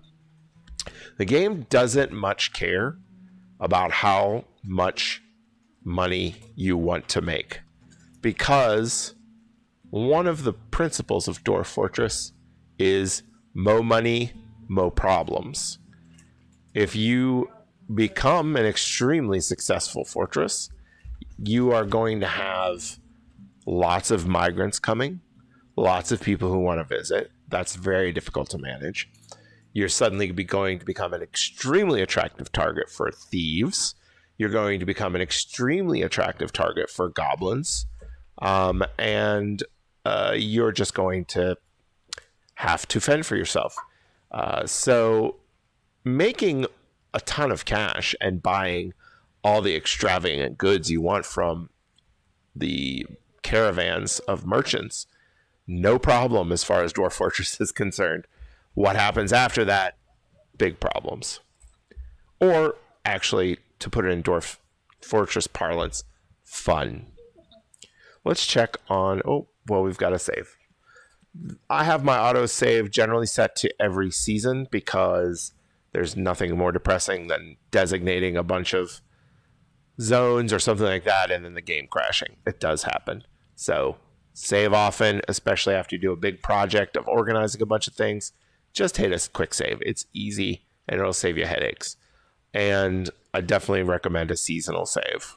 The game doesn't much care about how much money you want to make, because one of the principles of Dwarf Fortress is mo money, mo problems. If you become an extremely successful fortress, you are going to have lots of migrants coming, lots of people who want to visit. That's very difficult to manage. You're suddenly going to become an extremely attractive target for thieves. You're going to become an extremely attractive target for goblins. And you're just going to have to fend for yourself. So making a ton of cash and buying all the extravagant goods you want from the caravans of merchants, no problem as far as Dwarf Fortress is concerned. What happens after that? Big problems. Or actually, to put it in Dwarf Fortress parlance, fun. Let's check on, we've got a save. I have my auto save generally set to every season because there's nothing more depressing than designating a bunch of zones or something like that and then the game crashing. It does happen. So save often, especially after you do a big project of organizing a bunch of things. Just hit a quick save. It's easy and it'll save you headaches. And I definitely recommend a seasonal save.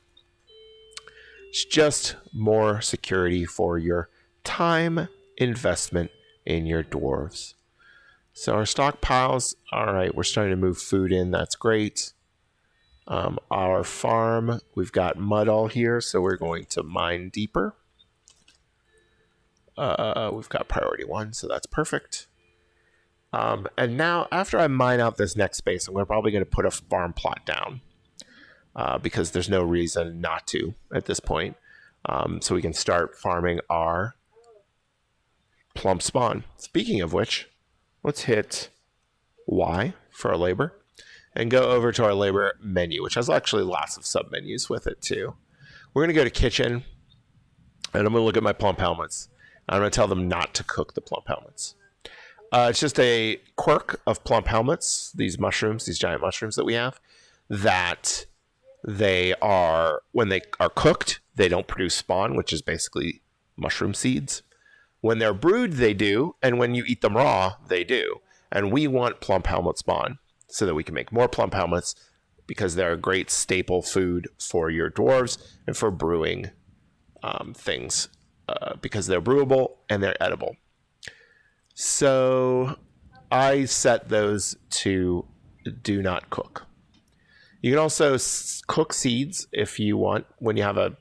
It's just more security for your time investment in your dwarves. So our stockpiles, all right, we're starting to move food in. That's great. Our farm, we've got mud all here, so we're going to mine deeper. We've got priority 1, so that's perfect. And now, after I mine out this next space, I'm probably going to put a farm plot down because there's no reason not to at this point. So we can start farming our plump spawn. Speaking of which, let's hit Y for our labor and go over to our labor menu, which has actually lots of sub-menus with it too. We're going to go to kitchen, and I'm going to look at my plump helmets. I'm going to tell them not to cook the plump helmets. It's just a quirk of plump helmets, these mushrooms, these giant mushrooms that we have, that they are, when they are cooked, they don't produce spawn, which is basically mushroom seeds. When they're brewed, they do, and when you eat them raw, they do. And we want plump helmet spawn so that we can make more plump helmets because they're a great staple food for your dwarves and for brewing things because they're brewable and they're edible. So I set those to do not cook. You can also cook seeds if you want. When you have a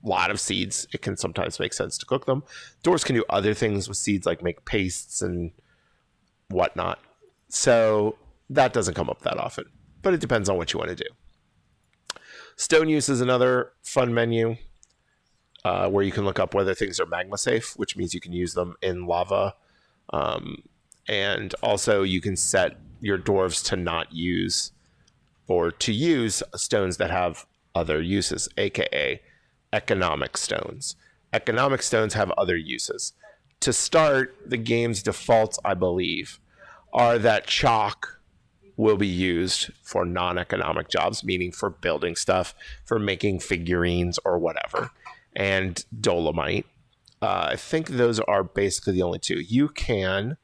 lot of seeds, it can sometimes make sense to cook them. Dwarves can do other things with seeds, like make pastes and whatnot. So that doesn't come up that often, but it depends on what you want to do. Stone use is another fun menu where you can look up whether things are magma safe, which means you can use them in lava. And also you can set your dwarves to not use or to use stones that have other uses, aka economic stones. Economic stones have other uses. To start, the game's defaults, I believe, are that chalk will be used for non-economic jobs, meaning for building stuff, for making figurines or whatever. And dolomite. I think those are basically the only two. You can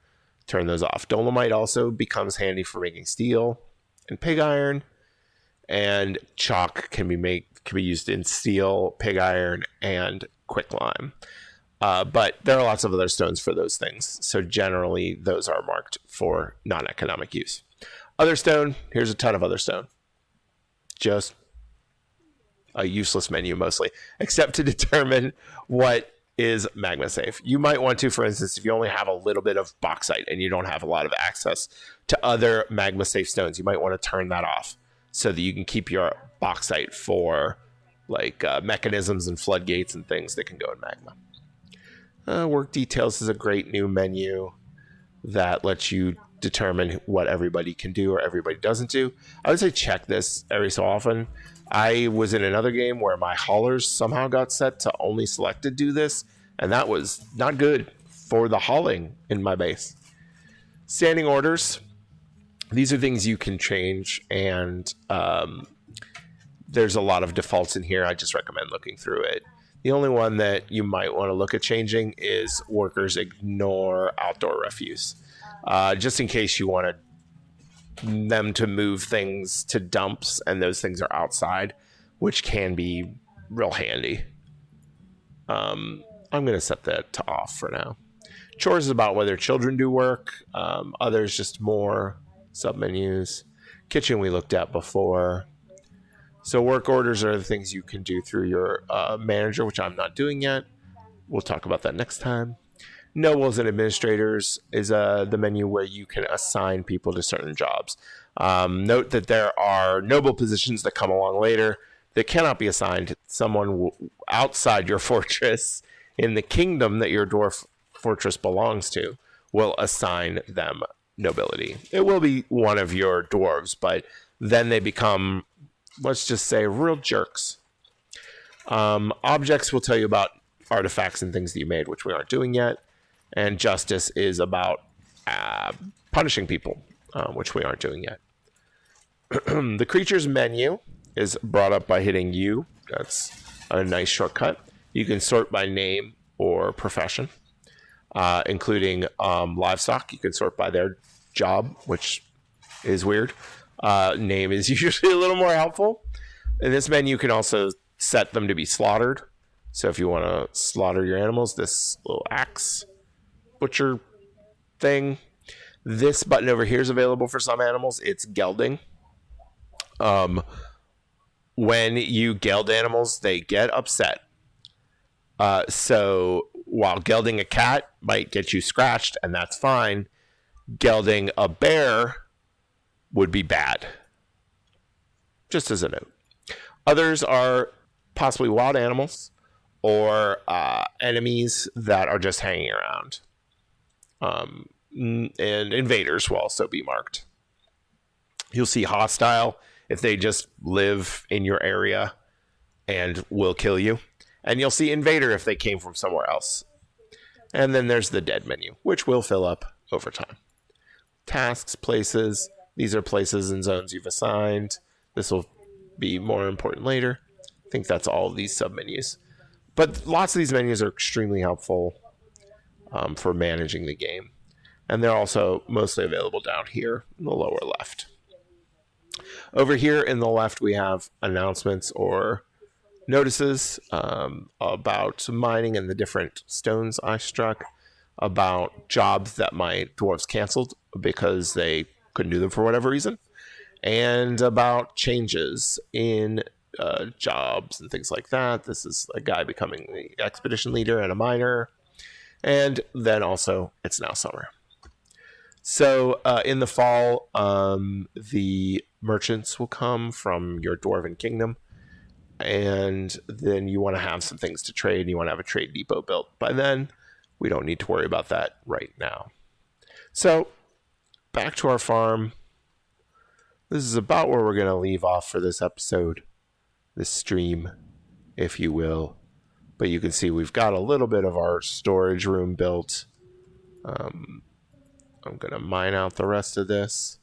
turn those off. Dolomite also becomes handy for making steel and pig iron, and chalk can be used in steel, pig iron, and quicklime. But there are lots of other stones for those things. So generally, those are marked for non-economic use. Other stone, here's a ton of other stone. Just a useless menu mostly, except to determine what is magma safe. You might want to, for instance, if you only have a little bit of bauxite and you don't have a lot of access to other magma safe stones, you might want to turn that off so that you can keep your bauxite for like mechanisms and floodgates and things that can go in magma. Work details is a great new menu that lets you determine what everybody can do or everybody doesn't do. I would say check this every so often. I was in another game where my haulers somehow got set to only selected do this, and that was not good for the hauling in my base. Standing orders. These are things you can change, and there's a lot of defaults in here. I just recommend looking through it. The only one that you might want to look at changing is workers ignore outdoor refuse. Just in case you want them to move things to dumps and those things are outside, which can be real handy. I'm going to set that to off for now. Chores is about whether children do work. Others just more submenus. Kitchen we looked at before. So work orders are the things you can do through your manager, which I'm not doing yet. We'll talk about that next time. Nobles and administrators is the menu where you can assign people to certain jobs. Note that there are noble positions that come along later that cannot be assigned to someone outside your fortress. In the kingdom that your dwarf fortress belongs to will assign them nobility. It will be one of your dwarves, but then they become, let's just say, real jerks. Objects will tell you about artifacts and things that you made, which we aren't doing yet. And justice is about punishing people, which we aren't doing yet. The creatures menu is brought up by hitting U. That's a nice shortcut. You can sort by name or profession, including livestock. You can sort by their job, which is weird. Name is usually a little more helpful. In this menu, you can also set them to be slaughtered. So if you want to slaughter your animals, this little axe butcher thing. This button over here is available for some animals. It's gelding. When you geld animals, they get upset. So while gelding a cat might get you scratched, and that's fine, gelding a bear would be bad. Just as a note. Others are possibly wild animals or enemies that are just hanging around. And invaders will also be marked. You'll see hostile if they just live in your area and will kill you. And you'll see invader if they came from somewhere else. And then there's the dead menu, which will fill up over time. Tasks, places. These are places and zones you've assigned. This will be more important later. I think that's all of these submenus. But lots of these menus are extremely helpful for managing the game. And they're also mostly available down here in the lower left. Over here in the left, we have announcements or notices about mining and the different stones I struck, about jobs that my dwarves canceled because they couldn't do them for whatever reason, and about changes in jobs and things like that. This is a guy becoming the expedition leader and a miner. And then also, it's now summer. So in the fall, the merchants will come from your dwarven kingdom. And then you want to have some things to trade. And you want to have a trade depot built. By then, we don't need to worry about that right now. So back to our farm. This is about where we're going to leave off for this episode. This stream, if you will. But you can see we've got a little bit of our storage room built. I'm going to mine out the rest of this.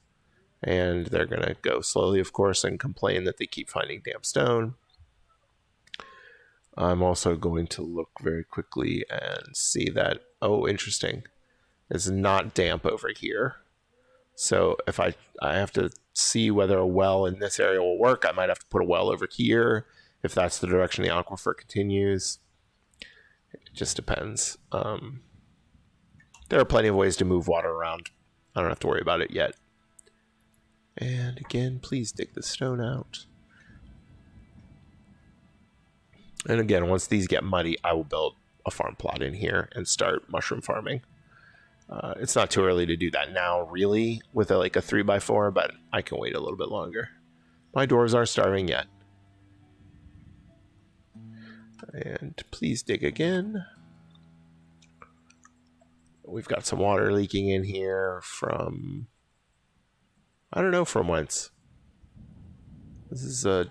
And they're going to go slowly, of course, and complain that they keep finding damp stone. I'm also going to look very quickly and see that, oh, interesting, it's not damp over here. So if I have to see whether a well in this area will work, I might have to put a well over here if that's the direction the aquifer continues. It just depends. There are plenty of ways to move water around. I don't have to worry about it yet. And again, please dig the stone out. And again, once these get muddy, I will build a farm plot in here and start mushroom farming. It's not too early to do that now, really, with like a 3x4, but I can wait a little bit longer. My dwarves aren't starving yet. And please dig again. We've got some water leaking in here from... I don't know from whence. This is a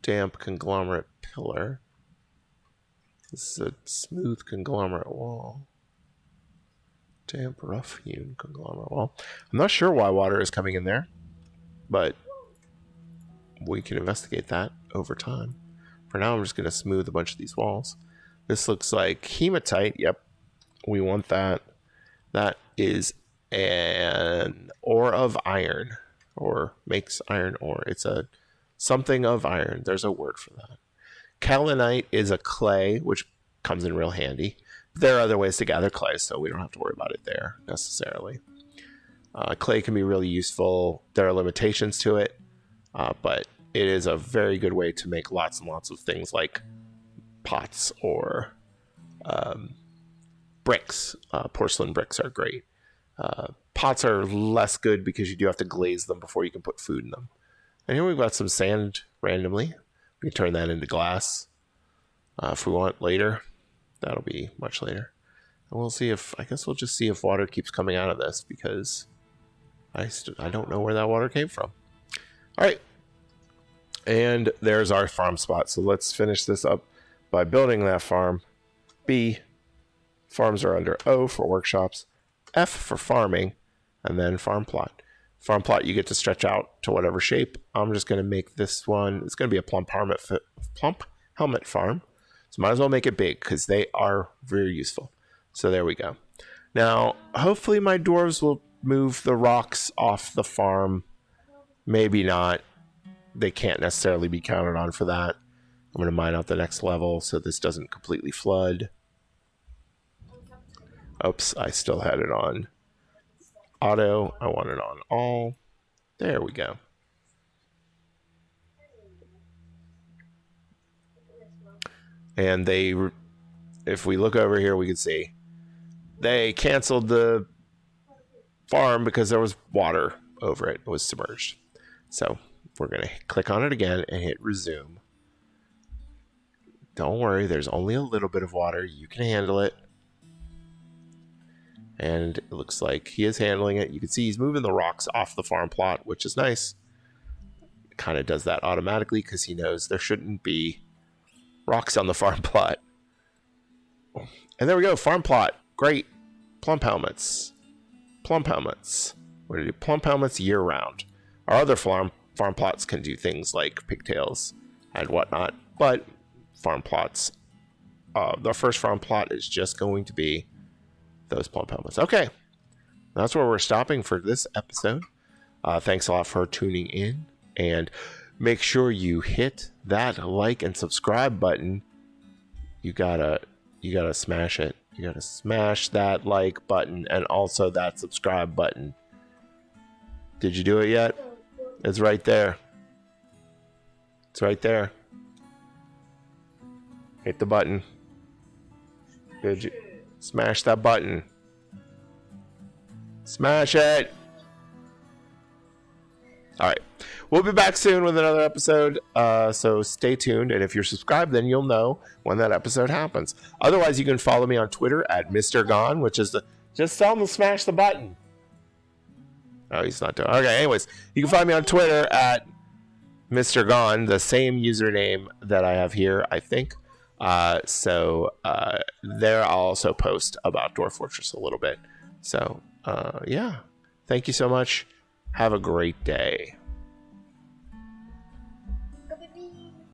damp conglomerate pillar. This is a smooth conglomerate wall. Damp, rough-hewn conglomerate wall. I'm not sure why water is coming in there, but we can investigate that over time. For now, I'm just going to smooth a bunch of these walls. This looks like hematite. Yep, we want that. That is an ore of iron, or makes iron ore. It's a something of iron. There's a word for that. Kaolinite is a clay, which comes in real handy. There are other ways to gather clay, so we don't have to worry about it there necessarily. Clay can be really useful. There are limitations to it, but it is a very good way to make lots and lots of things like pots or bricks. Porcelain bricks are great. Pots are less good because you do have to glaze them before you can put food in them. And here we've got some sand randomly. We can turn that into glass if we want later. That'll be much later. And we'll see if, I guess we'll just see if water keeps coming out of this, because I don't know where that water came from. All right. And there's our farm spot. So let's finish this up by building that farm. B, farms are under O for workshops, F for farming, and then farm plot. Farm plot, you get to stretch out to whatever shape. I'm just going to make this one, it's going to be a plump helmet farm. So might as well make it big because they are very useful. So there we go. Now, hopefully my dwarves will move the rocks off the farm. Maybe not. They can't necessarily be counted on for that. I'm going to mine out the next level so this doesn't completely flood. Oops, I still had it on auto. I want it on all. There we go. And they, if we look over here, we can see they canceled the farm because there was water over it. It was submerged. So we're going to click on it again and hit resume. Don't worry, there's only a little bit of water. You can handle it. And it looks like he is handling it. You can see he's moving the rocks off the farm plot, which is nice. It kind of does that automatically because he knows there shouldn't be rocks on the farm plot. And there we go, farm plot. Great. Plump helmets. Plump helmets. We're going to do plump helmets year round. Our other farm plots can do things like pigtails and whatnot, but farm plots, the first farm plot is just going to be those plump helmets. Okay, that's where we're stopping for this episode. Thanks a lot for tuning in, and make sure you hit that like and subscribe button. You gotta smash it. You gotta smash that like button and also that subscribe button. Did you do it yet? It's right there. It's right there. Hit the button. Did you smash that button? Smash it. All right. We'll be back soon with another episode, so stay tuned. And if you're subscribed, then you'll know when that episode happens. Otherwise, you can follow me on Twitter at Mr. Gone, which is just tell him to smash the button. Oh, he's not doing. Okay. Anyways, you can find me on Twitter at Mr. Gone, the same username that I have here, I think. There I'll also post about Dwarf Fortress a little bit. So, yeah. Thank you so much. Have a great day.